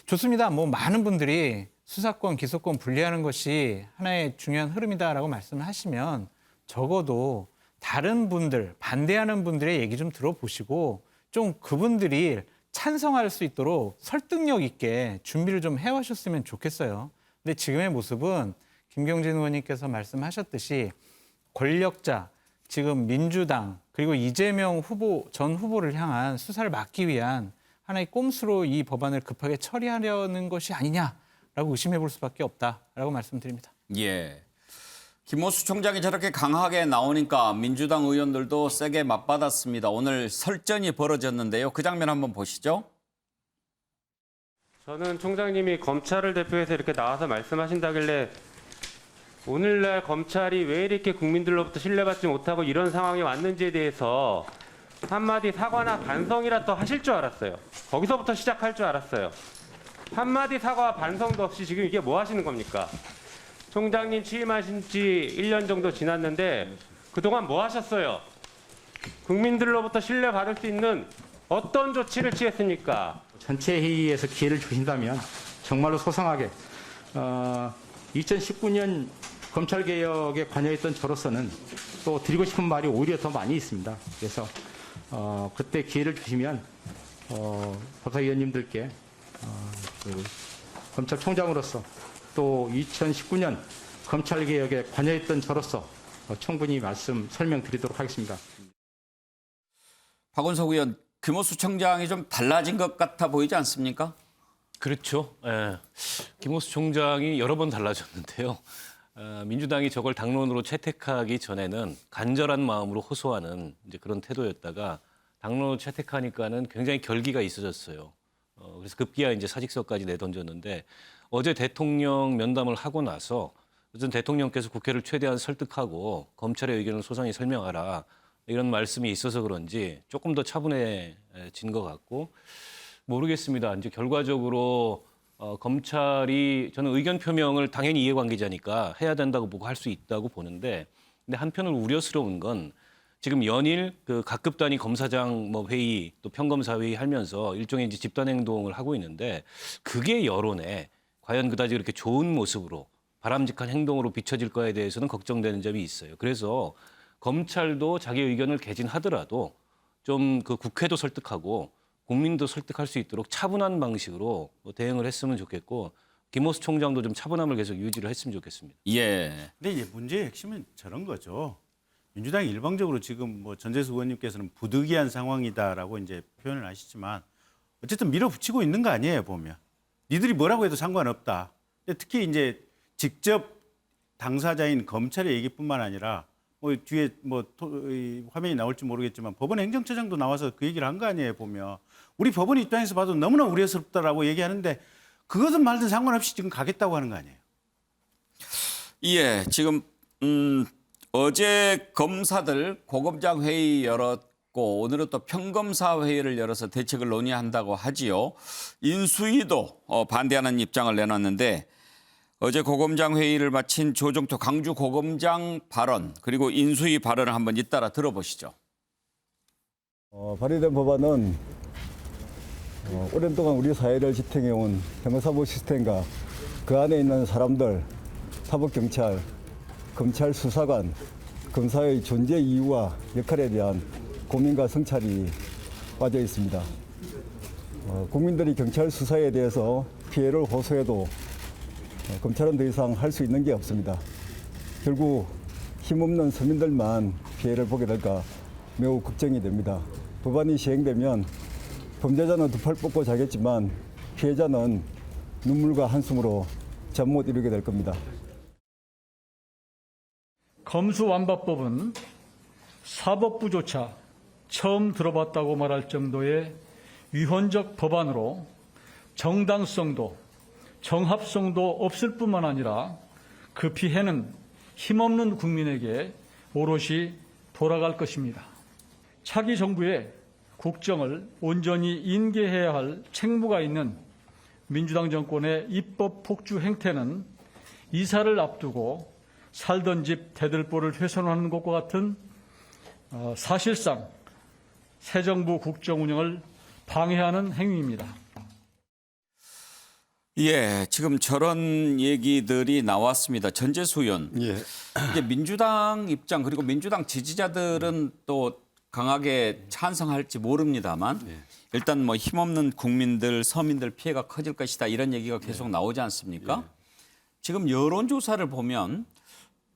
좋습니다. 뭐 많은 분들이 수사권, 기소권 분리하는 것이 하나의 중요한 흐름이다라고 말씀을 하시면 적어도 다른 분들, 반대하는 분들의 얘기 좀 들어보시고 좀 그분들이 찬성할 수 있도록 설득력 있게 준비를 좀 해오셨으면 좋겠어요. 근데 지금의 모습은 김경진 의원님께서 말씀하셨듯이 권력자, 지금 민주당 그리고 이재명 전 후보를 향한 수사를 막기 위한 하나의 꼼수로 이 법안을 급하게 처리하려는 것이 아니냐라고 의심해 볼 수밖에 없다라고 말씀드립니다. 예. 김호수 총장이 저렇게 강하게 나오니까 민주당 의원들도 세게 맞받았습니다. 오늘 설전이 벌어졌는데요. 그 장면 한번 보시죠. 저는 총장님이 검찰을 대표해서 이렇게 나와서 말씀하신다길래 오늘날 검찰이 왜 이렇게 국민들로부터 신뢰받지 못하고 이런 상황이 왔는지에 대해서 한마디 사과나 반성이라도 하실 줄 알았어요. 거기서부터 시작할 줄 알았어요. 한마디 사과와 반성도 없이 지금 이게 뭐 하시는 겁니까? 총장님 취임하신 지 1년 정도 지났는데 그동안 뭐 하셨어요? 국민들로부터 신뢰받을 수 있는 어떤 조치를 취했습니까? 전체 회의에서 기회를 주신다면 정말로 소상하게 2019년 검찰개혁에 관여했던 저로서는 또 드리고 싶은 말이 오히려 더 많이 있습니다. 그래서 그때 기회를 주시면 법사위원님들께 검찰총장으로서 또 2019년 검찰개혁에 관여했던 저로서 충분히 설명드리도록 하겠습니다. 박원석 의원, 김호수 총장이 좀 달라진 것 같아 보이지 않습니까? 그렇죠. 예. 김호수 총장이 여러 번 달라졌는데요. 민주당이 저걸 당론으로 채택하기 전에는 간절한 마음으로 호소하는 이제 그런 태도였다가 당론으로 채택하니까는 굉장히 결기가 있어졌어요. 그래서 급기야 이제 사직서까지 내던졌는데 어제 대통령 면담을 하고 나서 어쨌든 대통령께서 국회를 최대한 설득하고 검찰의 의견을 소상히 설명하라 이런 말씀이 있어서 그런지 조금 더 차분해진 것 같고 모르겠습니다. 이제 결과적으로 검찰이 저는 의견 표명을 당연히 이해관계자니까 해야 된다고 보고 할 수 있다고 보는데 근데 한편으로 우려스러운 건 지금 연일 그 각급 단위 검사장 뭐 회의 또 평검사 회의 하면서 일종의 이제 집단 행동을 하고 있는데 그게 여론에 과연 그다지 그렇게 좋은 모습으로 바람직한 행동으로 비춰질 거에 대해서는 걱정되는 점이 있어요. 그래서 검찰도 자기 의견을 개진하더라도 좀 그 국회도 설득하고 국민도 설득할 수 있도록 차분한 방식으로 대응을 했으면 좋겠고 김호수 총장도 좀 차분함을 계속 유지를 했으면 좋겠습니다. 예. 근데 이제 문제의 핵심은 저런 거죠. 민주당이 일방적으로 지금 뭐 전재수 의원님께서는 부득이한 상황이다라고 이제 표현을 하시지만 어쨌든 밀어붙이고 있는 거 아니에요, 보면. 니들이 뭐라고 해도 상관없다. 근데 특히 이제 직접 당사자인 검찰의 얘기뿐만 아니라 뭐 뒤에 이 화면이 나올지 모르겠지만 법원 행정처장도 나와서 그 얘기를 한 거 아니에요, 보면. 우리 법원 입장에서 봐도 너무나 우려스럽다라고 얘기하는데 그것은 말든 상관없이 지금 가겠다고 하는 거 아니에요. 예, 지금 어제 검사들 고검장 회의 열었고 오늘은 또 평검사 회의를 열어서 대책을 논의한다고 하지요. 인수위도 반대하는 입장을 내놨는데 어제 고검장 회의를 마친 조정토 강주 고검장 발언 그리고 인수위 발언을 한번 잇따라 들어보시죠. 발의된 법안은 오랜 동안 우리 사회를 지탱해온 형사사법 시스템과 그 안에 있는 사람들, 사법경찰, 검찰 수사관, 검사의 존재 이유와 역할에 대한 고민과 성찰이 빠져 있습니다. 국민들이 경찰 수사에 대해서 피해를 호소해도 검찰은 더 이상 할 수 있는 게 없습니다. 결국 힘없는 서민들만 피해를 보게 될까 매우 걱정이 됩니다. 법안이 시행되면 범죄자는 두 팔 뻗고 자겠지만 피해자는 눈물과 한숨으로 잠 못 이루게 될 겁니다. 검수완박법은 사법부조차 처음 들어봤다고 말할 정도의 위헌적 법안으로 정당성도 정합성도 없을 뿐만 아니라 그 피해는 힘없는 국민에게 오롯이 돌아갈 것입니다. 차기 정부의 국정을 온전히 인계해야 할 책무가 있는 민주당 정권의 입법 폭주 행태는 이사를 앞두고 살던 집 대들보를 훼손하는 것과 같은 사실상 새 정부 국정 운영을 방해하는 행위입니다. 예, 지금 저런 얘기들이 나왔습니다. 전재수 의원. 예. 이제 민주당 입장 그리고 민주당 지지자들은 또 강하게 찬성할지 모릅니다만 일단 뭐 힘없는 국민들, 서민들 피해가 커질 것이다 이런 얘기가 계속 나오지 않습니까? 지금 여론조사를 보면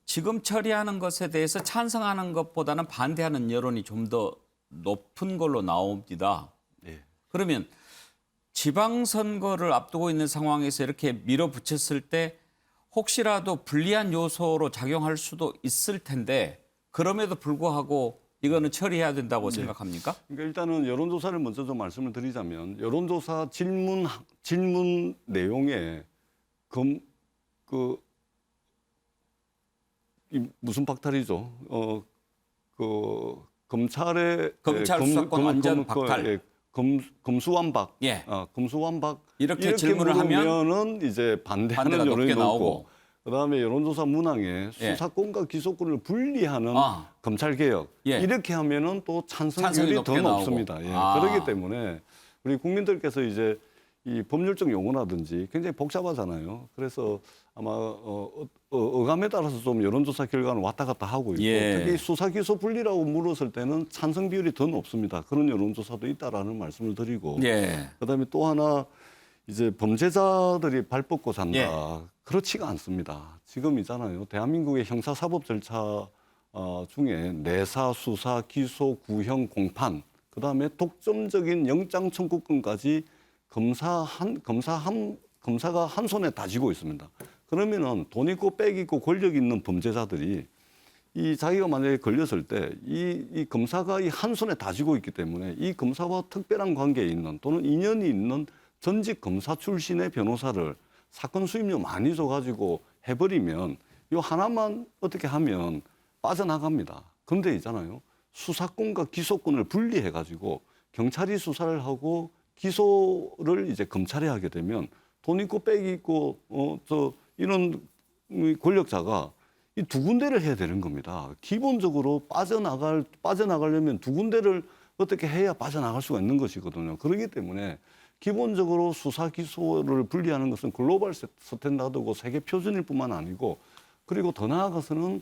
지금 처리하는 것에 대해서 찬성하는 것보다는 반대하는 여론이 좀 더 높은 걸로 나옵니다. 그러면 지방선거를 앞두고 있는 상황에서 이렇게 밀어붙였을 때 혹시라도 불리한 요소로 작용할 수도 있을 텐데 그럼에도 불구하고 이거는 처리해야 된다고 생각합니까? 그러니까 일단은 여론조사를 먼저 좀 말씀을 드리자면 여론조사 질문 내용에 무슨 박탈이죠? 검찰의 검찰 수사권 완전 박탈. 검수완박. 예. 검수완박. 이렇게 질문을 하면은 하면은 이제 반대하는 반대가 여론이 높게 높고. 나오고. 그다음에 여론조사 문항에 예. 수사권과 기소권을 분리하는 검찰개혁. 예. 이렇게 하면은 또 찬성이 찬성률이 높게 더 나오고. 높습니다. 예. 그렇기 때문에 우리 국민들께서 이제 이 법률적 용어라든지 굉장히 복잡하잖아요. 그래서 아마 어감에 따라서 좀 여론조사 결과는 왔다 갔다 하고 있고 특히 수사 기소 분리라고 물었을 때는 찬성 비율이 더 높습니다. 그런 여론조사도 있다라는 말씀을 드리고 그다음에 또 하나 이제 범죄자들이 발 뻗고 산다. 그렇지가 않습니다. 지금 있잖아요. 대한민국의 형사사법 절차 중에 내사, 수사, 기소, 구형, 공판 그다음에 독점적인 영장 청구권까지 검사가 한 손에 다 쥐고 있습니다. 그러면은 돈 있고 빽 있고 권력 있는 범죄자들이 이 자기가 만약에 걸렸을 때 이 검사가 이 한 손에 다 쥐고 있기 때문에 이 검사와 특별한 관계에 있는 또는 인연이 있는 전직 검사 출신의 변호사를 사건 수임료 많이 줘가지고 해버리면 이 하나만 어떻게 하면 빠져나갑니다. 그런데 있잖아요. 수사권과 기소권을 분리해가지고 경찰이 수사를 하고 기소를 이제 검찰이 하게 되면 돈 있고 빽 있고 이런 권력자가 이 두 군데를 해야 되는 겁니다. 기본적으로 빠져나가려면 두 군데를 어떻게 해야 빠져나갈 수가 있는 것이거든요. 그렇기 때문에 기본적으로 수사 기소를 분리하는 것은 글로벌 스탠다드고 세계 표준일 뿐만 아니고 그리고 더 나아가서는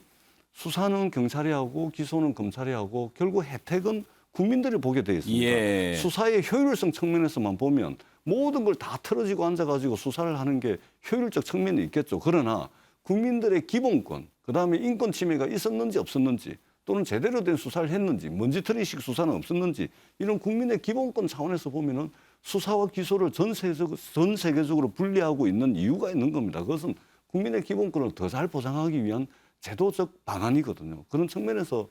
수사는 경찰이 하고 기소는 검찰이 하고 결국 혜택은 국민들이 보게 돼 있습니다. 예. 수사의 효율성 측면에서만 보면 모든 걸 다 틀어지고 앉아가지고 수사를 하는 게 효율적 측면이 있겠죠. 그러나 국민들의 기본권, 그다음에 인권 침해가 있었는지 없었는지 또는 제대로 된 수사를 했는지 먼지털이식 수사는 없었는지 이런 국민의 기본권 차원에서 보면은 수사와 기소를 전 세계적으로 분리하고 있는 이유가 있는 겁니다. 그것은 국민의 기본권을 더 잘 보장하기 위한 제도적 방안이거든요. 그런 측면에서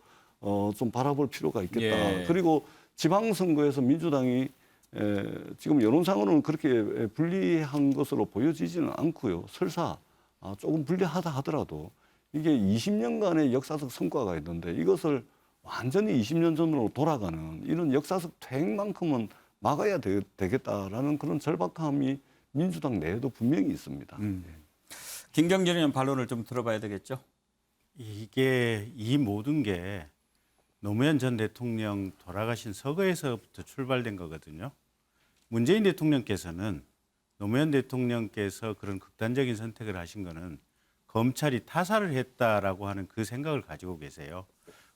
좀 바라볼 필요가 있겠다. 예. 그리고 지방선거에서 민주당이 지금 여론상으로는 그렇게 불리한 것으로 보여지지는 않고요. 설사 조금 불리하다 하더라도 이게 20년간의 역사적 성과가 있는데 이것을 완전히 20년 전으로 돌아가는 이런 역사적 퇴행만큼은 막아야 되겠다라는 그런 절박함이 민주당 내에도 분명히 있습니다. 김경진 의원 반론을 좀 들어봐야 되겠죠? 이게 이 모든 게 노무현 전 대통령 돌아가신 서거에서부터 출발된 거거든요. 문재인 대통령께서는 노무현 대통령께서 그런 극단적인 선택을 하신 거는 검찰이 타살을 했다라고 하는 그 생각을 가지고 계세요.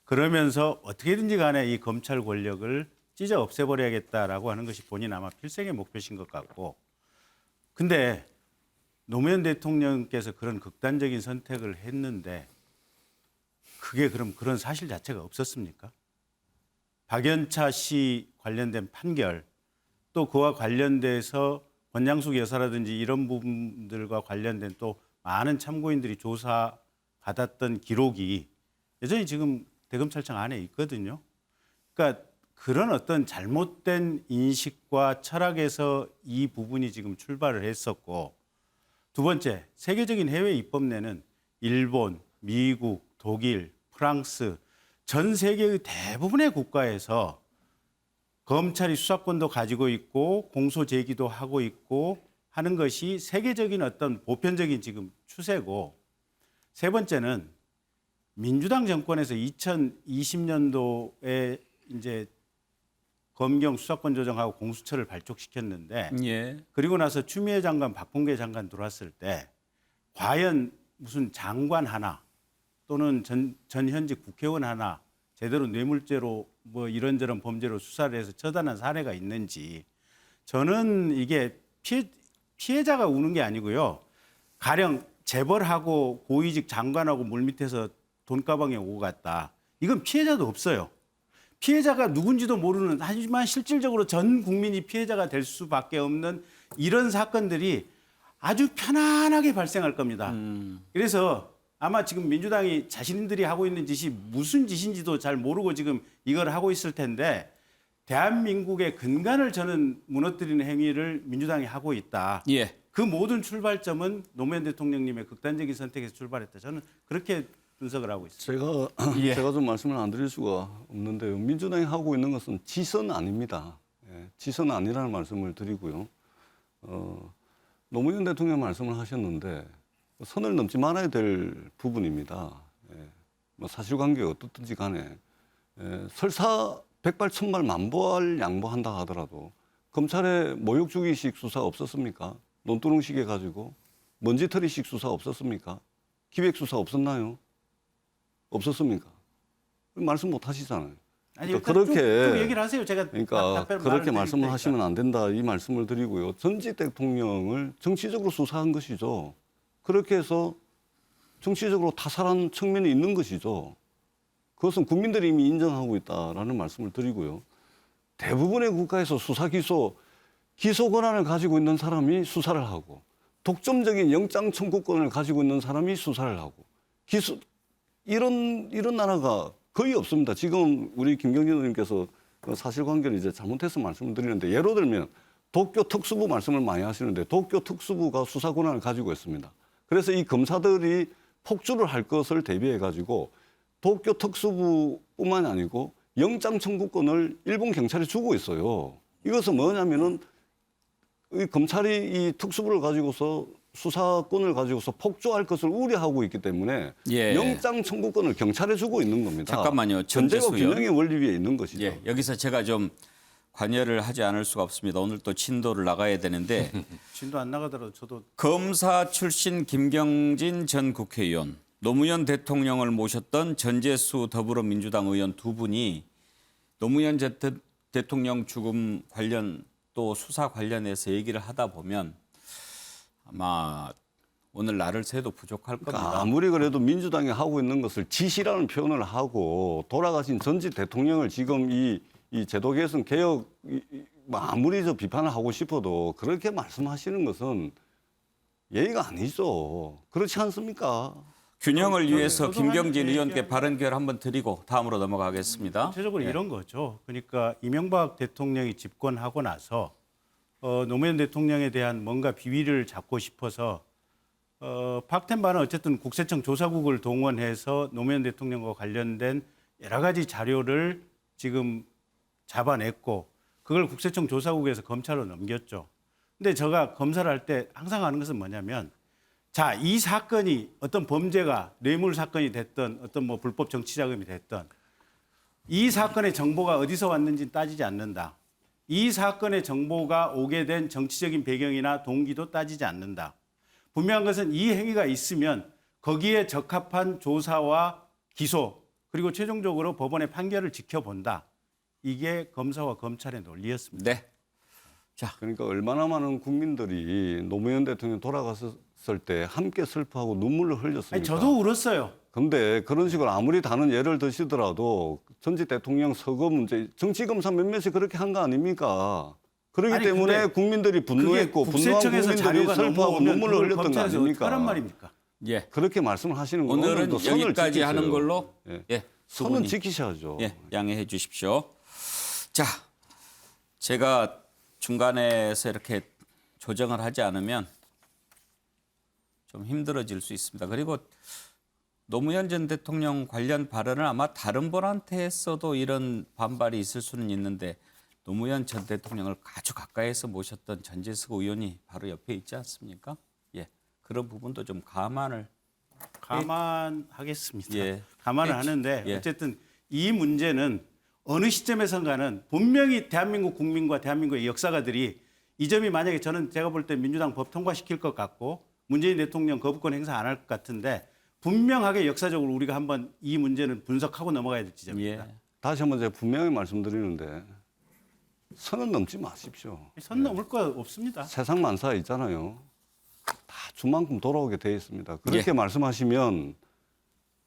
그러면서 어떻게든지 간에 이 검찰 권력을 찢어 없애버려야겠다라고 하는 것이 본인 아마 필생의 목표신 것 같고, 근데 노무현 대통령께서 그런 극단적인 선택을 했는데 그게 그럼 그런 사실 자체가 없었습니까? 박연차 씨 관련된 판결, 또 그와 관련돼서 권양숙 여사라든지 이런 부분들과 관련된 또 많은 참고인들이 조사받았던 기록이 여전히 지금 대검찰청 안에 있거든요. 그러니까 그런 어떤 잘못된 인식과 철학에서 이 부분이 지금 출발을 했었고, 두 번째, 세계적인 해외 입법례는 일본, 미국, 독일, 프랑스 전 세계의 대부분의 국가에서 검찰이 수사권도 가지고 있고 공소 제기도 하고 있고 하는 것이 세계적인 어떤 보편적인 지금 추세고, 세 번째는 민주당 정권에서 2020년도에 이제 검경 수사권 조정하고 공수처를 발족시켰는데 예. 그리고 나서 추미애 장관, 박범계 장관 들어왔을 때 과연 무슨 장관 하나 또는 전현직 국회의원 하나 제대로 뇌물죄로 뭐 이런저런 범죄로 수사를 해서 처단한 사례가 있는지, 저는 이게 피해자가 우는 게 아니고요. 가령 재벌하고 고위직 장관하고 물밑에서 돈가방에 오고 갔다. 이건 피해자도 없어요. 피해자가 누군지도 모르는, 하지만 실질적으로 전 국민이 피해자가 될 수밖에 없는 이런 사건들이 아주 편안하게 발생할 겁니다. 그래서 아마 지금 민주당이 자신들이 하고 있는 짓이 무슨 짓인지도 잘 모르고 지금 이걸 하고 있을 텐데, 대한민국의 근간을 저는 무너뜨리는 행위를 민주당이 하고 있다. 예. 그 모든 출발점은 노무현 대통령님의 극단적인 선택에서 출발했다. 저는 그렇게 분석을 하고 있습니다. 제가 좀 말씀을 안 드릴 수가 없는데요. 민주당이 하고 있는 것은 지선 아닙니다. 지선 아니라는 말씀을 드리고요. 노무현 대통령 말씀을 하셨는데 선을 넘지 말아야 될 부분입니다. 뭐 사실관계가 어떻든지 간에 설사 백발천발 만보할 양보한다 하더라도 검찰에 모욕주기식 수사 없었습니까? 논두렁식 해가지고 먼지털이식 수사 없었습니까? 기획수사 없었나요? 없었습니까? 말씀 못 하시잖아요. 아니, 그러니까 쭉 얘기를 하세요. 제가 그러니까 그렇게 말씀을 테니까. 하시면 안 된다 이 말씀을 드리고요. 전직 대통령을 정치적으로 수사한 것이죠. 그렇게 해서 정치적으로 타살한 측면이 있는 것이죠. 그것은 국민들이 이미 인정하고 있다라는 말씀을 드리고요. 대부분의 국가에서 수사 기소 권한을 가지고 있는 사람이 수사를 하고 독점적인 영장 청구권을 가지고 있는 사람이 수사를 하고 이런 나라가 거의 없습니다. 지금 우리 김경진 의원님께서 사실관계를 이제 잘못해서 말씀을 드리는데, 예로 들면 도쿄 특수부 말씀을 많이 하시는데 도쿄 특수부가 수사 권한을 가지고 있습니다. 그래서 이 검사들이 폭주를 할 것을 대비해 가지고 도쿄 특수부뿐만이 아니고 영장 청구권을 일본 경찰이 주고 있어요. 이것은 뭐냐면은 이 검찰이 이 특수부를 가지고서 수사권을 가지고서 폭주할 것을 우려하고 있기 때문에 예. 영장 청구권을 경찰에 주고 있는 겁니다. 잠깐만요. 전제가 전재수 의원. 균형의 원리 위에 있는 것이죠. 예. 여기서 제가 좀 관여를 하지 않을 수가 없습니다. 오늘 또 진도를 나가야 되는데 진도 안 나가더라도 저도 검사 출신 김경진 전 국회의원, 노무현 대통령을 모셨던 전재수 더불어민주당 의원 두 분이 노무현 대통령 죽음 관련 또 수사 관련해서 얘기를 하다 보면 아마 오늘 날을 새도 부족할 겁니다. 그러니까 아무리 그래도 민주당이 하고 있는 것을 지시라는 표현을 하고 돌아가신 전직 대통령을 지금 이 제도 개선 개혁 아무리 비판을 하고 싶어도 그렇게 말씀하시는 것은 예의가 아니죠. 그렇지 않습니까? 균형을 위해서 저도 김경진 하는 의원께 얘기하는 발언 기회를 한번 드리고 다음으로 넘어가겠습니다. 전체적으로 네. 이런 거죠. 그러니까 이명박 대통령이 집권하고 나서 노무현 대통령에 대한 뭔가 비위를 잡고 싶어서 박텐바는 어쨌든 국세청 조사국을 동원해서 노무현 대통령과 관련된 여러 가지 자료를 지금 잡아냈고 그걸 국세청 조사국에서 검찰로 넘겼죠. 근데 제가 검사를 할 때 항상 하는 것은 뭐냐면 자, 이 사건이 어떤 범죄가 뇌물 사건이 됐던 어떤 뭐 불법 정치 자금이 됐던 이 사건의 정보가 어디서 왔는지 따지지 않는다. 이 사건의 정보가 오게 된 정치적인 배경이나 동기도 따지지 않는다. 분명한 것은 이 행위가 있으면 거기에 적합한 조사와 기소 그리고 최종적으로 법원의 판결을 지켜본다. 이게 검사와 검찰의 논리였습니다. 네. 자, 그러니까 얼마나 많은 국민들이 노무현 대통령 돌아갔을 때 함께 슬퍼하고 눈물을 흘렸습니까? 아니, 저도 울었어요. 그런데 그런 식으로 아무리 다른 예를 드시더라도 전직 대통령 서거 문제 정치검사 몇몇이 그렇게 한 거 아닙니까? 그렇기 아니, 때문에 근데 국민들이 분노했고 분노한 국세청에서 국민들이 자료가 슬퍼하고 넘어오면 눈물을 그걸 흘렸던 거 검찰에서 아닙니까? 어떡하란 말입니까? 예. 그렇게 말씀을 하시는 건 오늘은 또 선을 여기까지 지키세요. 하는 걸로 예. 예, 두 선은 분이 지키셔야죠. 예, 양해해 주십시오. 자, 제가 중간에서 이렇게 조정을 하지 않으면 좀 힘들어질 수 있습니다. 그리고 노무현 전 대통령 관련 발언을 아마 다른 분한테 했어도 이런 반발이 있을 수는 있는데 노무현 전 대통령을 아주 가까이서 모셨던 전재수 의원이 바로 옆에 있지 않습니까? 예, 그런 부분도 좀 감안하겠습니다. 예. 감안을 예. 하는데 예. 어쨌든 이 문제는 어느 시점에선가는 분명히 대한민국 국민과 대한민국의 역사가들이 이 점이 만약에 제가 볼 때 민주당 법 통과시킬 것 같고 문재인 대통령 거부권 행사 안 할 것 같은데 분명하게 역사적으로 우리가 한번 이 문제는 분석하고 넘어가야 될 지점입니다. 예. 다시 한번 제가 분명히 말씀드리는데 선은 넘지 마십시오. 선 넘을 거 없습니다. 세상 만사 있잖아요. 다 준만큼 돌아오게 돼 있습니다. 그렇게 예. 말씀하시면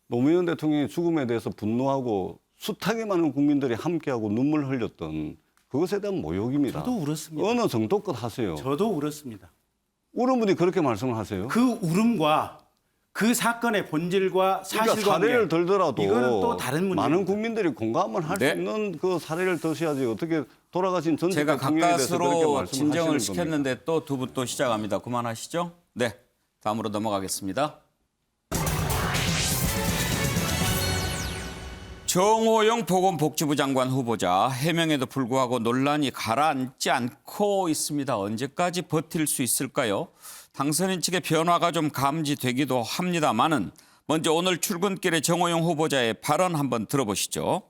노무현 대통령의 죽음에 대해서 분노하고 숱하게 많은 국민들이 함께하고 눈물 흘렸던 그것에 대한 모욕입니다. 저도 울었습니다. 어느 정도껏 하세요. 저도 울었습니다. 울은 분이 그렇게 말씀을 하세요. 그 울음과 그 사건의 본질과 그러니까 사실관계 사례를 들더라도 이거는 또 다른 문제입니다. 많은 국민들이 공감을 할 수 네. 있는 그 사례를 드셔야지 어떻게 돌아가신 전 제가 대통령에 대해서 그렇게 가까스로 말씀하시는 진정을 겁니까? 시켰는데 또 두 분 또 시작합니다. 그만하시죠. 네, 다음으로 넘어가겠습니다. 정호영 보건복지부 장관 후보자 해명에도 불구하고 논란이 가라앉지 않고 있습니다. 언제까지 버틸 수 있을까요? 당선인 측의 변화가 좀 감지되기도 합니다만은 먼저 오늘 출근길의 정호영 후보자의 발언 한번 들어보시죠.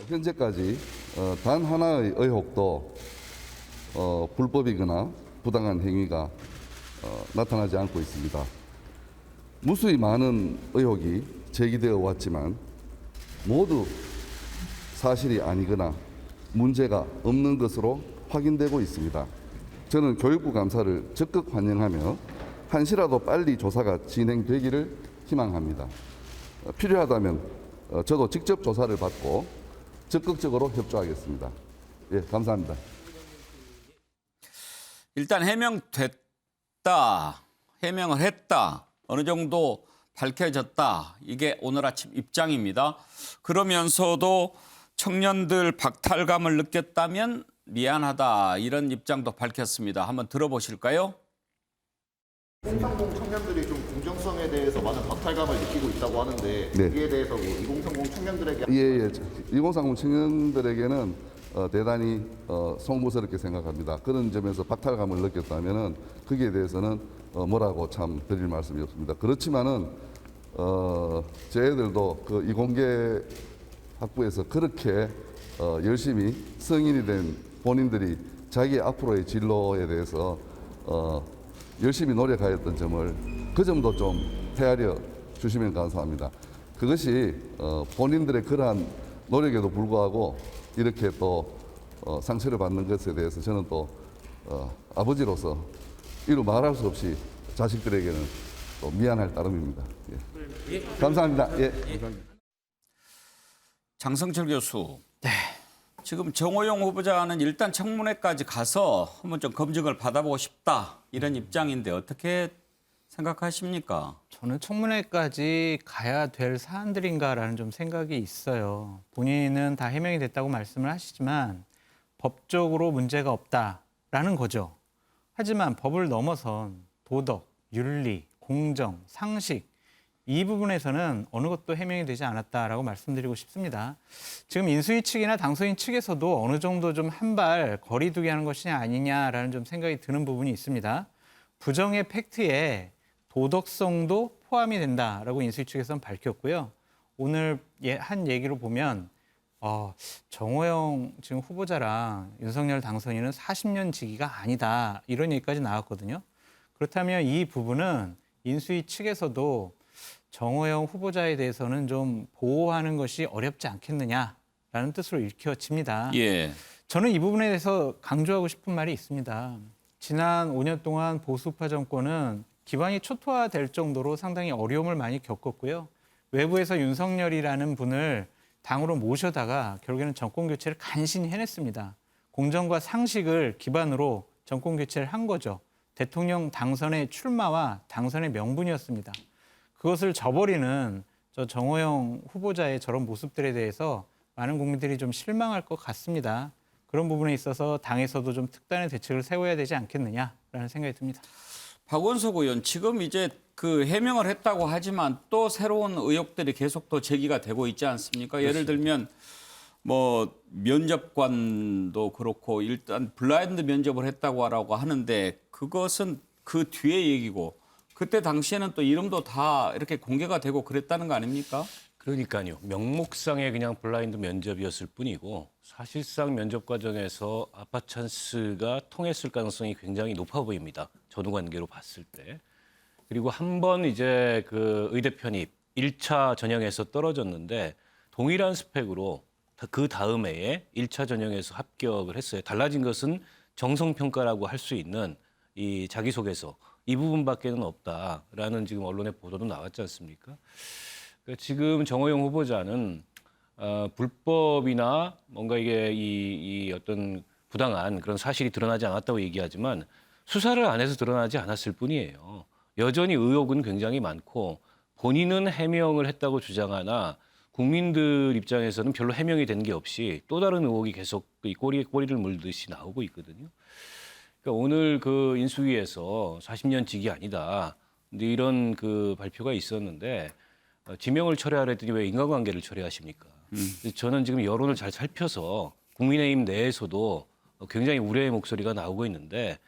현재까지 단 하나의 의혹도 불법이거나 부당한 행위가 나타나지 않고 있습니다. 무수히 많은 의혹이 제기되어 왔지만 모두 사실이 아니거나 문제가 없는 것으로 확인되고 있습니다. 저는 교육부 감사를 적극 환영하며 한시라도 빨리 조사가 진행되기를 희망합니다. 필요하다면 저도 직접 조사를 받고 적극적으로 협조하겠습니다. 예, 감사합니다. 일단 해명됐다, 해명을 했다, 어느 정도 밝혀졌다. 이게 오늘 아침 입장입니다. 그러면서도 청년들 박탈감을 느꼈다면 미안하다 이런 입장도 밝혔습니다. 한번 들어보실까요? 2030 청년들이 좀 공정성에 대해서 많은 박탈감을 느끼고 있다고 하는데 네. 이에 대해서 2030 청년들에게 2030 청년들에게는 대단히 송구스럽게 생각합니다. 그런 점에서 박탈감을 느꼈다면은 거기에 대해서는 뭐라고 참 드릴 말씀이 없습니다. 그렇지만은 저희들도 그 이공계 학부에서 그렇게 열심히 성인이 된 본인들이 자기 앞으로의 진로에 대해서 열심히 노력하였던 점을 그 점도 좀 헤아려 주시면 감사합니다. 그것이 본인들의 그러한 노력에도 불구하고 이렇게 또 상처를 받는 것에 대해서 저는 또 아버지로서 이루 말할 수 없이 자식들에게는 또 미안할 따름입니다. 예. 감사합니다. 예. 장성철 교수. 지금 정호영 후보자는 일단 청문회까지 가서 한번 좀 검증을 받아보고 싶다 이런 입장인데 어떻게 생각하십니까? 저는 청문회까지 가야 될 사안들인가라는 좀 생각이 있어요. 본인은 다 해명이 됐다고 말씀을 하시지만 법적으로 문제가 없다라는 거죠. 하지만 법을 넘어선 도덕, 윤리, 공정, 상식 이 부분에서는 어느 것도 해명이 되지 않았다라고 말씀드리고 싶습니다. 지금 인수위 측이나 당선인 측에서도 어느 정도 좀 한 발 거리 두기 하는 것이 아니냐라는 좀 생각이 드는 부분이 있습니다. 부정의 팩트에 도덕성도 포함이 된다라고 인수위 측에서는 밝혔고요. 오늘 한 얘기로 보면 정호영 지금 후보자랑 윤석열 당선인은 40년 지기가 아니다 이런 얘기까지 나왔거든요. 그렇다면 이 부분은 인수위 측에서도 정호영 후보자에 대해서는 좀 보호하는 것이 어렵지 않겠느냐라는 뜻으로 읽혀집니다. 예. 저는 이 부분에 대해서 강조하고 싶은 말이 있습니다. 지난 5년 동안 보수파 정권은 기반이 초토화될 정도로 상당히 어려움을 많이 겪었고요. 외부에서 윤석열이라는 분을 당으로 모셔다가 결국에는 정권 교체를 간신히 해냈습니다. 공정과 상식을 기반으로 정권 교체를 한 거죠. 대통령 당선의 출마와 당선의 명분이었습니다. 그것을 저버리는 저 정호영 후보자의 저런 모습들에 대해서 많은 국민들이 좀 실망할 것 같습니다. 그런 부분에 있어서 당에서도 좀 특단의 대책을 세워야 되지 않겠느냐라는 생각이 듭니다. 박원석 의원, 지금 이제 그 해명을 했다고 하지만 또 새로운 의혹들이 계속 또 제기가 되고 있지 않습니까? 예를 들면 뭐 면접관도 그렇고 일단 블라인드 면접을 했다고 하는데 그것은 그 뒤에 얘기고 그때 당시에는 또 이름도 다 이렇게 공개가 되고 그랬다는 거 아닙니까? 그러니까요. 명목상의 그냥 블라인드 면접이었을 뿐이고 사실상 면접 과정에서 아빠 찬스가 통했을 가능성이 굉장히 높아 보입니다. 전후 관계로 봤을 때. 그리고 한 번 이제 그 의대 편입 1차 전형에서 떨어졌는데 동일한 스펙으로 그 다음 해에 1차 전형에서 합격을 했어요. 달라진 것은 정성평가라고 할 수 있는 이 자기소개서 이 부분밖에는 없다라는 지금 언론의 보도도 나왔지 않습니까? 그러니까 지금 정호영 후보자는 불법이나 뭔가 이게 이 어떤 부당한 그런 사실이 드러나지 않았다고 얘기하지만 수사를 안 해서 드러나지 않았을 뿐이에요. 여전히 의혹은 굉장히 많고 본인은 해명을 했다고 주장하나 국민들 입장에서는 별로 해명이 된 게 없이 또 다른 의혹이 계속 꼬리를 물듯이 나오고 있거든요. 그러니까 오늘 그 인수위에서 40년 직이 아니다. 근데 이런 그 발표가 있었는데 지명을 철회하랬더니 왜 인간관계를 철회하십니까? 저는 지금 여론을 잘 살펴서 국민의힘 내에서도 굉장히 우려의 목소리가 나오고 있는데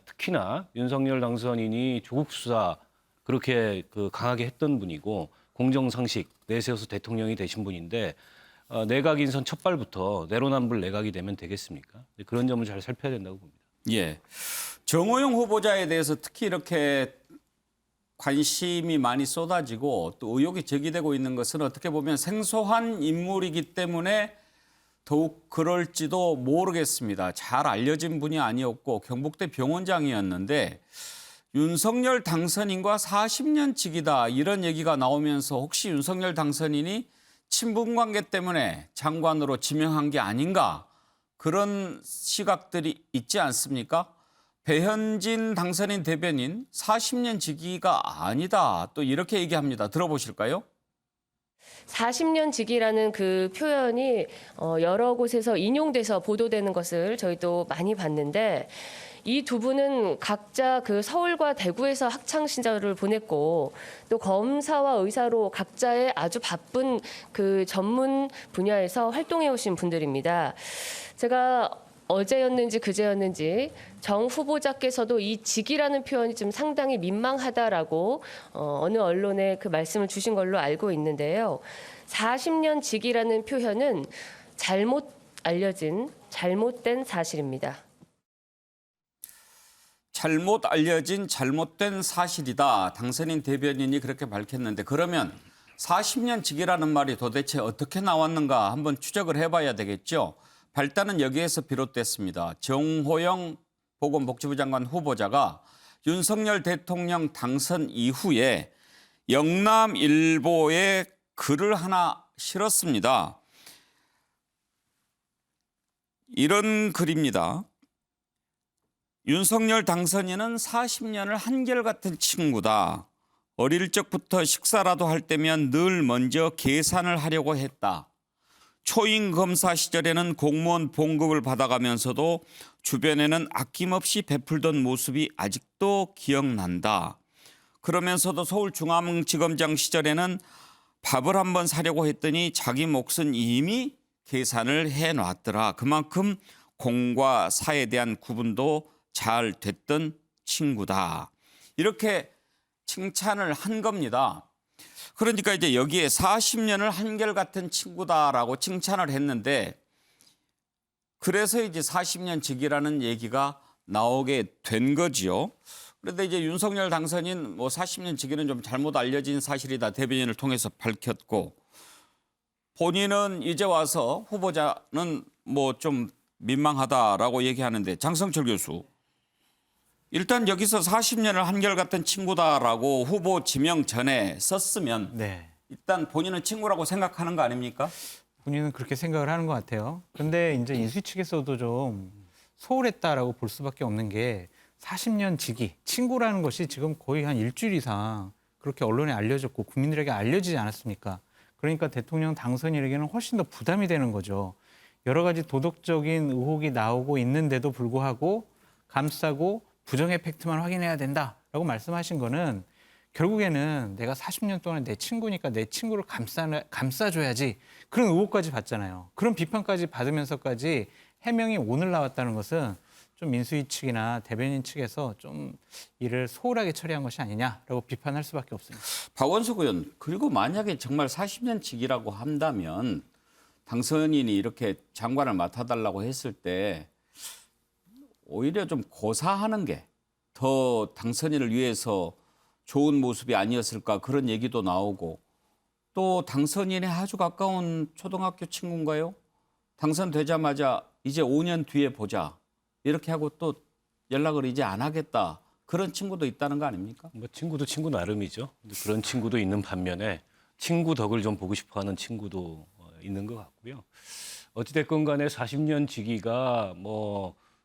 특히나 윤석열 당선인이 조국 수사 그렇게 그 강하게 했던 분이고 공정상식 내세워서 대통령이 되신 분인데 내각 인선 첫 발부터 내로남불 내각이 되면 되겠습니까? 그런 점을 잘 살펴야 된다고 봅니다. 예. 정호영 후보자에 대해서 특히 이렇게 관심이 많이 쏟아지고 또 의혹이 제기되고 있는 것은 어떻게 보면 생소한 인물이기 때문에 더욱 그럴지도 모르겠습니다. 잘 알려진 분이 아니었고 경북대 병원장이었는데 윤석열 당선인과 40년 직이다 이런 얘기가 나오면서 혹시 윤석열 당선인이 친분관계 때문에 장관으로 지명한 게 아닌가 그런 시각들이 있지 않습니까? 배현진 당선인 대변인 40년 직위가 아니다 또 이렇게 얘기합니다. 들어보실까요? 40년 직이라는 그 표현이 여러 곳에서 인용돼서 보도되는 것을 저희도 많이 봤는데 이 두 분은 각자 그 서울과 대구에서 학창 시절을 보냈고 또 검사와 의사로 각자의 아주 바쁜 그 전문 분야에서 활동해 오신 분들입니다. 제가 어제였는지 그제였는지 정 후보자께서도 이 직이라는 표현이 좀 상당히 민망하다라고 어느 언론에 그 말씀을 주신 걸로 알고 있는데요. 40년 직이라는 표현은 잘못 알려진 잘못된 사실입니다. 잘못 알려진 잘못된 사실이다. 당선인 대변인이 그렇게 밝혔는데 그러면 40년 직이라는 말이 도대체 어떻게 나왔는가 한번 추적을 해봐야 되겠죠. 발단은 여기에서 비롯됐습니다. 정호영 보건복지부 장관 후보자가 윤석열 대통령 당선 이후에 영남일보에 글을 하나 실었습니다. 이런 글입니다. 윤석열 당선인은 40년을 한결같은 친구다. 어릴 적부터 식사라도 할 때면 늘 먼저 계산을 하려고 했다. 초임 검사 시절에는 공무원 봉급을 받아가면서도 주변에는 아낌없이 베풀던 모습이 아직도 기억난다. 그러면서도 서울중앙지검장 시절에는 밥을 한번 사려고 했더니 자기 몫은 이미 계산을 해놨더라. 그만큼 공과 사에 대한 구분도 잘 됐던 친구다. 이렇게 칭찬을 한 겁니다. 그러니까 이제 여기에 40년을 한결같은 친구다라고 칭찬을 했는데 그래서 이제 40년 직이라는 얘기가 나오게 된 거지요. 그런데 이제 윤석열 당선인 40년 직위는 좀 잘못 알려진 사실이다. 대변인을 통해서 밝혔고 본인은 이제 와서 후보자는 좀 민망하다라고 얘기하는데 장성철 교수. 일단 여기서 40년을 한결같은 친구다라고 후보 지명 전에 썼으면 일단 본인은 친구라고 생각하는 거 아닙니까? 본인은 그렇게 생각을 하는 것 같아요. 근데 이제 인수위 측에서도 좀 소홀했다라고 볼 수밖에 없는 게 40년 직위, 친구라는 것이 지금 거의 한 일주일 이상 그렇게 언론에 알려졌고 국민들에게 알려지지 않았습니까? 그러니까 대통령 당선인에게는 훨씬 더 부담이 되는 거죠. 여러 가지 도덕적인 의혹이 나오고 있는데도 불구하고 감싸고 부정의 팩트만 확인해야 된다라고 말씀하신 거는 결국에는 내가 40년 동안 내 친구니까 내 친구를 감싸줘야지 그런 의혹까지 받잖아요. 그런 비판까지 받으면서까지 해명이 오늘 나왔다는 것은 좀 민수위 측이나 대변인 측에서 좀 이를 소홀하게 처리한 것이 아니냐라고 비판할 수밖에 없습니다. 박원석 의원, 그리고 만약에 정말 40년 직이라고 한다면 당선인이 이렇게 장관을 맡아달라고 했을 때 오히려 좀 고사하는 게 더 당선인을 위해서 좋은 모습이 아니었을까 그런 얘기도 나오고 또 당선인의 아주 가까운 초등학교 친구인가요? 당선되자마자 이제 5년 뒤에 보자 이렇게 하고 또 연락을 이제 안 하겠다 그런 친구도 있다는 거 아닙니까? 친구도 친구 나름이죠. 그런 친구도 있는 반면에 친구 덕을 좀 보고 싶어하는 친구도 있는 것 같고요. 어찌됐건 간에 40년 직위가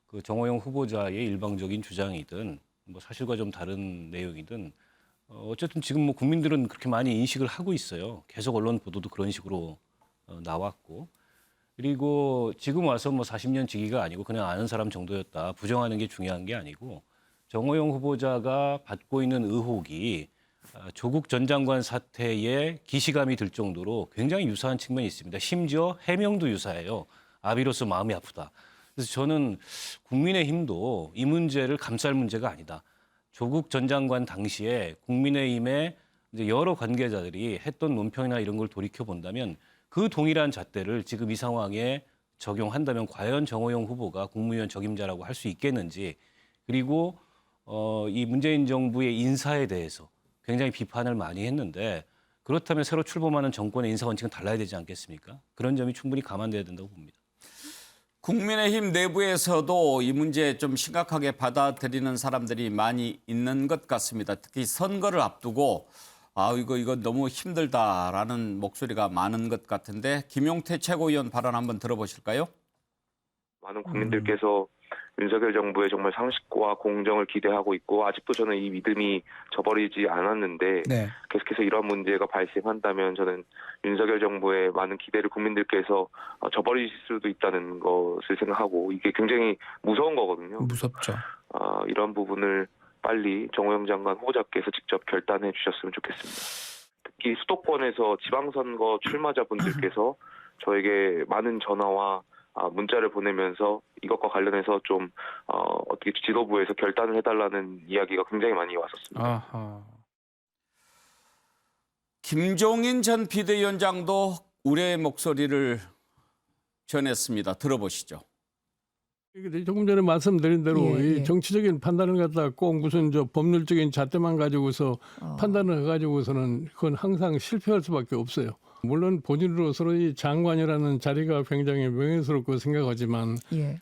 그 정호영 후보자의 일방적인 주장이든 사실과 좀 다른 내용이든 어쨌든 지금 국민들은 그렇게 많이 인식을 하고 있어요. 계속 언론 보도도 그런 식으로 나왔고 그리고 지금 와서 40년 직위가 아니고 그냥 아는 사람 정도였다. 부정하는 게 중요한 게 아니고 정호영 후보자가 받고 있는 의혹이 조국 전 장관 사태에 기시감이 들 정도로 굉장히 유사한 측면이 있습니다. 심지어 해명도 유사해요. 아비로서 마음이 아프다. 그래서 저는 국민의힘도 이 문제를 감쌀 문제가 아니다. 조국 전 장관 당시에 국민의힘의 이제 여러 관계자들이 했던 논평이나 이런 걸 돌이켜 본다면 그 동일한 잣대를 지금 이 상황에 적용한다면 과연 정호영 후보가 국무위원 적임자라고 할 수 있겠는지 그리고 이 문재인 정부의 인사에 대해서 굉장히 비판을 많이 했는데 그렇다면 새로 출범하는 정권의 인사 원칙은 달라야 되지 않겠습니까? 그런 점이 충분히 감안돼야 된다고 봅니다. 국민의힘 내부에서도 이 문제 좀 심각하게 받아들이는 사람들이 많이 있는 것 같습니다. 특히 선거를 앞두고 이거 너무 힘들다라는 목소리가 많은 것 같은데 김용태 최고위원 발언 한번 들어보실까요? 많은 국민들께서 윤석열 정부의 정말 상식과 공정을 기대하고 있고 아직도 저는 이 믿음이 저버리지 않았는데 계속해서 이러한 문제가 발생한다면 저는 윤석열 정부의 많은 기대를 국민들께서 저버리실 수도 있다는 것을 생각하고 이게 굉장히 무서운 거거든요. 무섭죠. 이런 부분을 빨리 정호영 장관 후보자께서 직접 결단해 주셨으면 좋겠습니다. 특히 수도권에서 지방선거 출마자분들께서 저에게 많은 전화와 문자를 보내면서 이것과 관련해서 좀 어떻게 지도부에서 결단을 해달라는 이야기가 굉장히 많이 왔었습니다. 아하. 김종인 전 비대위원장도 우려의 목소리를 전했습니다. 들어보시죠. 조금 전에 말씀드린 대로 예. 이 정치적인 판단을 갖다가 꼭 무슨 법률적인 잣대만 가지고서 판단을 해가지고서는 그건 항상 실패할 수밖에 없어요. 물론 본인으로서는 이 장관이라는 자리가 굉장히 명예스럽고 생각하지만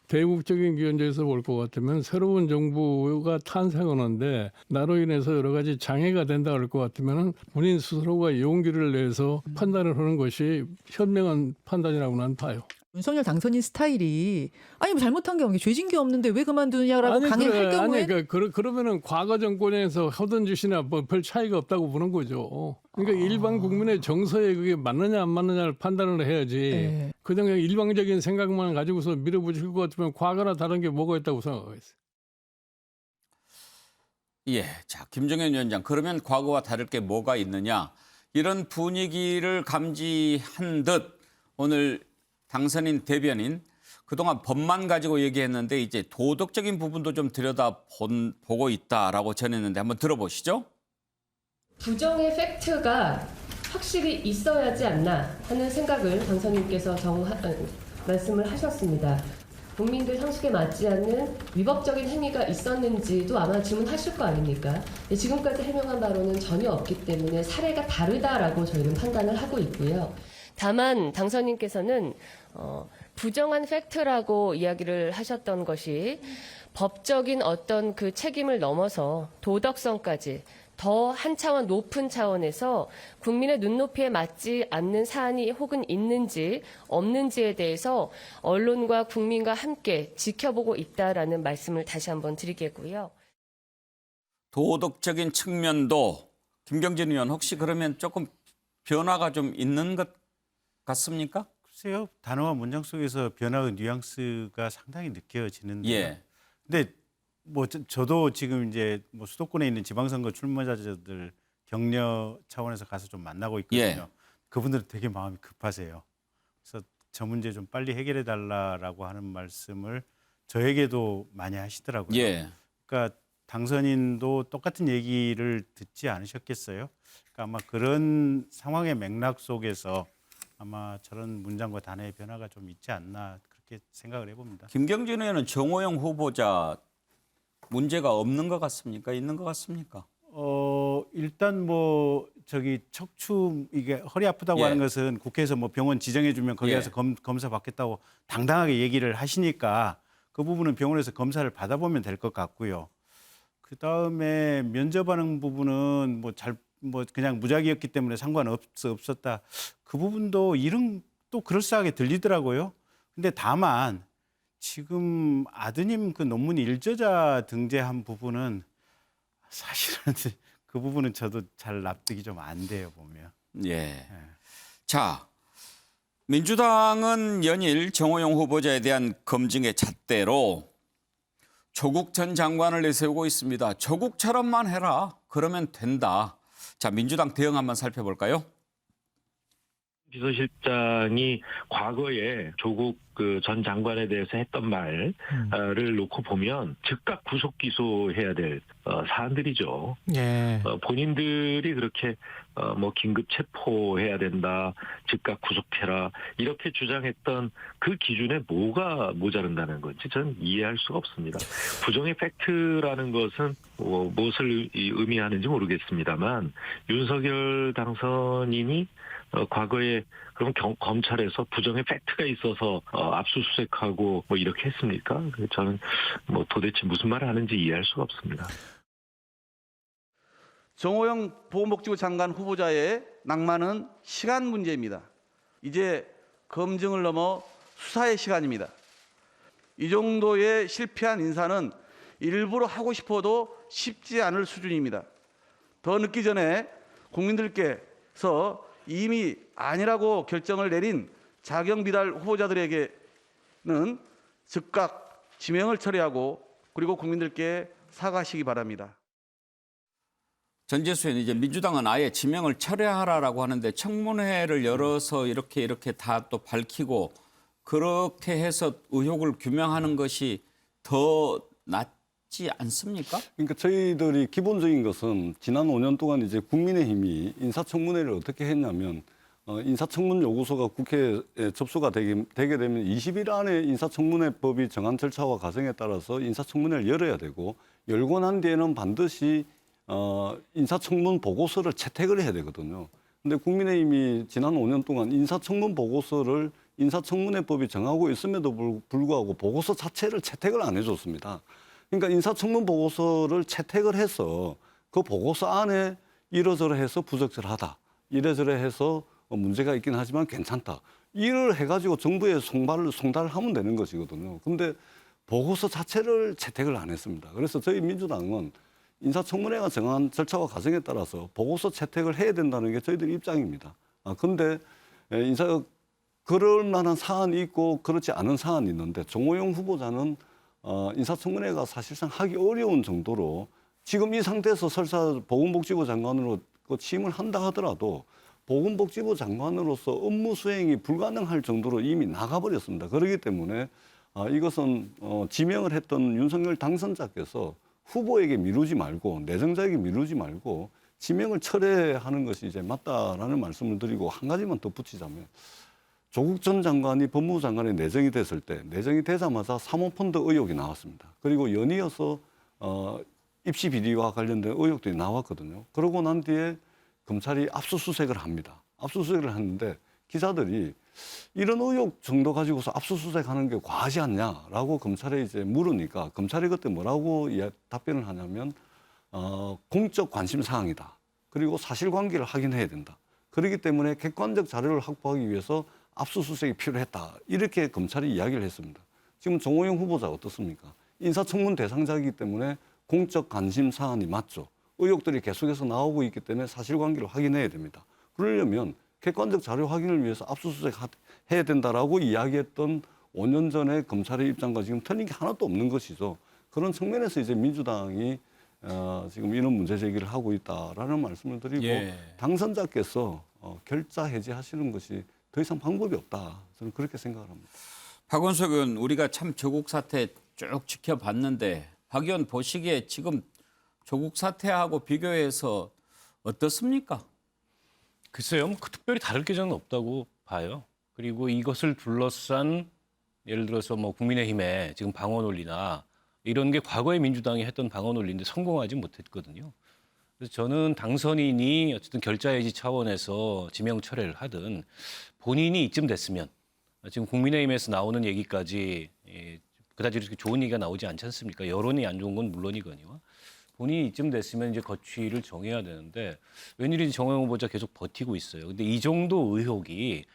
대국적인 기원제에서 볼 것 같으면 새로운 정부가 탄생하는데 나로 인해서 여러 가지 장애가 된다 할 것 같으면 본인 스스로가 용기를 내서 판단을 하는 것이 현명한 판단이라고 난 봐요. 윤석열 당선인 스타일이 아니 뭐 잘못한 게 없는 게 죄진 게 없는데 왜 그만두냐라고 강행할 경우에 그러면은 과거 정권에서 하던 짓이나 뭐 별 차이가 없다고 보는 거죠. 그러니까 일반 국민의 정서에 그게 맞느냐 안 맞느냐를 판단을 해야지. 그냥 일방적인 생각만 가지고서 밀어붙일 것 같으면 과거나 다른 게 뭐가 있다고 생각하겠어요. 예, 자 김종인 위원장 그러면 과거와 다를 게 뭐가 있느냐 이런 분위기를 감지한 듯 오늘 당선인 대변인 그동안 법만 가지고 얘기했는데 이제 도덕적인 부분도 좀 들여다보고 있다라고 전했는데 한번 들어보시죠. 부정의 팩트가 확실히 있어야지 않나 하는 생각을 당선인께서 말씀을 하셨습니다. 국민들 상식에 맞지 않는 위법적인 행위가 있었는지도 아마 질문하실 거 아닙니까? 지금까지 해명한 바로는 전혀 없기 때문에 사례가 다르다라고 저희는 판단을 하고 있고요. 다만 당선인께서는 부정한 팩트라고 이야기를 하셨던 것이 법적인 어떤 그 책임을 넘어서 도덕성까지 더 한 차원 높은 차원에서 국민의 눈높이에 맞지 않는 사안이 혹은 있는지 없는지에 대해서 언론과 국민과 함께 지켜보고 있다라는 말씀을 다시 한번 드리겠고요. 도덕적인 측면도 김경진 의원 혹시 그러면 조금 변화가 좀 있는 것 같습니까? 글쎄요. 단어와 문장 속에서 변화의 뉘앙스가 상당히 느껴지는데요. 근데 뭐 저도 지금 이제 뭐 수도권에 있는 지방선거 출마자들 격려 차원에서 가서 좀 만나고 있거든요. 그분들은 되게 마음이 급하세요. 그래서 저 문제 좀 빨리 해결해 달라라고 하는 말씀을 저에게도 많이 하시더라고요. 그러니까 당선인도 똑같은 얘기를 듣지 않으셨겠어요. 그러니까 아마 그런 상황의 맥락 속에서 아마 저런 문장과 단어의 변화가 좀 있지 않나 그렇게 생각을 해봅니다. 김경진 의원은 정호영 후보자 문제가 없는 것 같습니까? 있는 것 같습니까? 일단 뭐 저기 척추 이게 허리 아프다고 하는 것은 국회에서 뭐 병원 지정해 주면 거기 가서 검사 받겠다고 당당하게 얘기를 하시니까 그 부분은 병원에서 검사를 받아보면 될 것 같고요. 그 다음에 면접하는 부분은 뭐 그냥 무작위였기 때문에 상관없었다. 그 부분도 이름 또 그럴싸하게 들리더라고요. 근데 다만 지금 아드님 그 논문 일저자 등재한 부분은 사실은 그 부분은 저도 잘 납득이 좀 안 돼요, 보면. 자, 민주당은 연일 정호영 후보자에 대한 검증의 잣대로 조국 전 장관을 내세우고 있습니다. 조국처럼만 해라. 그러면 된다. 자, 민주당 대응 한번 살펴볼까요? 비서실장이 과거에 조국 그 전 장관에 대해서 했던 말을 놓고 보면 즉각 구속 기소해야 될 사안들이죠. 본인들이 그렇게 뭐 긴급 체포해야 된다, 즉각 구속해라 이렇게 주장했던 그 기준에 뭐가 모자른다는 건지 저는 이해할 수가 없습니다. 부정의 팩트라는 것은 무엇을 의미하는지 모르겠습니다만 윤석열 당선인이 과거에 그럼 검찰에서 부정의 팩트가 있어서 압수수색하고 뭐 이렇게 했습니까? 저는 뭐 도대체 무슨 말을 하는지 이해할 수가 없습니다. 정호영 보건복지부 장관 후보자의 낭만은 시간 문제입니다. 이제 검증을 넘어 수사의 시간입니다. 이 정도의 실패한 인사는 일부러 하고 싶어도 쉽지 않을 수준입니다. 더 늦기 전에 국민들께서 이미 아니라고 결정을 내린 자경비달 후보자들에게는 즉각 지명을 처리하고 그리고 국민들께 사과하시기 바랍니다. 전재수 의원, 이제 민주당은 아예 지명을 철회하라라고 하는데 청문회를 열어서 이렇게 다 또 밝히고 그렇게 해서 의혹을 규명하는 것이 더 낫지 않습니까? 그러니까 저희들이 기본적인 것은 지난 5년 동안 이제 국민의힘이 인사청문회를 어떻게 했냐면 인사청문 요구서가 국회에 접수가 되게 되면 20일 안에 인사청문회법이 정한 절차와 과정에 따라서 인사청문회를 열어야 되고 열고 난 뒤에는 반드시 인사청문 보고서를 채택을 해야 되거든요. 근데 국민의힘이 지난 5년 동안 인사청문 보고서를 인사청문회법이 정하고 있음에도 불구하고 보고서 자체를 채택을 안 해줬습니다. 그러니까 인사청문 보고서를 채택을 해서 그 보고서 안에 이러저러 해서 부적절하다, 이래저래 해서 문제가 있긴 하지만 괜찮다, 이를 해가지고 정부에 송달을 하면 되는 것이거든요. 근데 보고서 자체를 채택을 안 했습니다. 그래서 저희 민주당은 인사청문회가 정한 절차와 과정에 따라서 보고서 채택을 해야 된다는 게 저희들 입장입니다. 근데 그럴 만한 사안이 있고 그렇지 않은 사안이 있는데 정호영 후보자는 인사청문회가 사실상 하기 어려운 정도로 지금 이 상태에서 설사 보건복지부 장관으로 취임을 한다 하더라도 보건복지부 장관으로서 업무 수행이 불가능할 정도로 이미 나가버렸습니다. 그렇기 때문에 이것은 지명을 했던 윤석열 당선자께서 후보에게 미루지 말고 내정자에게 미루지 말고 지명을 철회하는 것이 이제 맞다라는 말씀을 드리고 한 가지만 덧붙이자면 조국 전 장관이 법무부 장관에 내정이 됐을 때 내정이 되자마자 사모펀드 의혹이 나왔습니다. 그리고 연이어서 입시 비리와 관련된 의혹들이 나왔거든요. 그러고 난 뒤에 검찰이 압수수색을 합니다. 압수수색을 하는데 기자들이 이런 의혹 정도 가지고서 압수수색하는 게 과하지 않냐라고 검찰에 이제 물으니까 검찰이 그때 뭐라고 답변을 하냐면 공적 관심 사항이다. 그리고 사실관계를 확인해야 된다. 그렇기 때문에 객관적 자료를 확보하기 위해서 압수수색이 필요했다. 이렇게 검찰이 이야기를 했습니다. 지금 정호영 후보자 어떻습니까? 인사청문 대상자이기 때문에 공적 관심 사안이 맞죠. 의혹들이 계속해서 나오고 있기 때문에 사실관계를 확인해야 됩니다. 그러려면 객관적 자료 확인을 위해서 압수수색 해야 된다라고 이야기했던 5년 전에 검찰의 입장과 지금 틀린 게 하나도 없는 것이죠. 그런 측면에서 이제 민주당이 지금 이런 문제 제기를 하고 있다라는 말씀을 드리고 당선자께서 결자 해지하시는 것이 더 이상 방법이 없다. 저는 그렇게 생각을 합니다. 박원석 의원, 우리가 참 조국 사태 쭉 지켜봤는데 박 의원 보시기에 지금 조국 사태하고 비교해서 어떻습니까? 글쎄요, 특별히 다를 게 저는 없다고 봐요. 그리고 이것을 둘러싼 예를 들어서 뭐 국민의힘의 지금 방어 논리나 이런 게 과거에 민주당이 했던 방어 논리인데 성공하지 못했거든요. 그래서 저는 당선인이 어쨌든 결자해지 차원에서 지명 철회를 하든 본인이 이쯤 됐으면 지금 국민의힘에서 나오는 얘기까지 그다지 이렇게 좋은 얘기가 나오지 않지 않습니까? 여론이 안 좋은 건 물론이거니와 본인이 이쯤 됐으면 이제 거취를 정해야 되는데 웬일인지 정호영 후보자 계속 버티고 있어요. 근데 이 정도 의혹이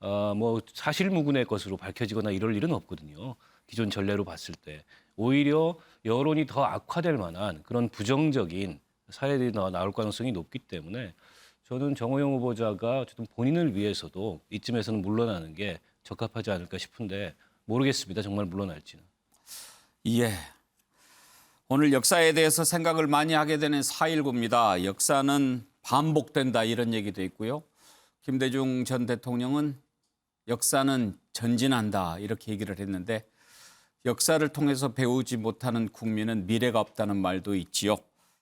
뭐 사실무근의 것으로 밝혀지거나 이럴 일은 없거든요. 기존 전례로 봤을 때 오히려 여론이 더 악화될 만한 그런 부정적인 사례들이 나올 가능성이 높기 때문에 저는 정호영 후보자가 어쨌든 본인을 위해서도 이쯤에서는 물러나는 게 적합하지 않을까 싶은데 모르겠습니다. 정말 물러날지는. 예. 오늘 역사에 대해서 생각을 많이 하게 되는 4.19입니다. 역사는 반복된다 이런 얘기도 있고요. 김대중 전 대통령은 역사는 전진한다 이렇게 얘기를 했는데 역사를 통해서 배우지 못하는 국민은 미래가 없다는 말도 있지요.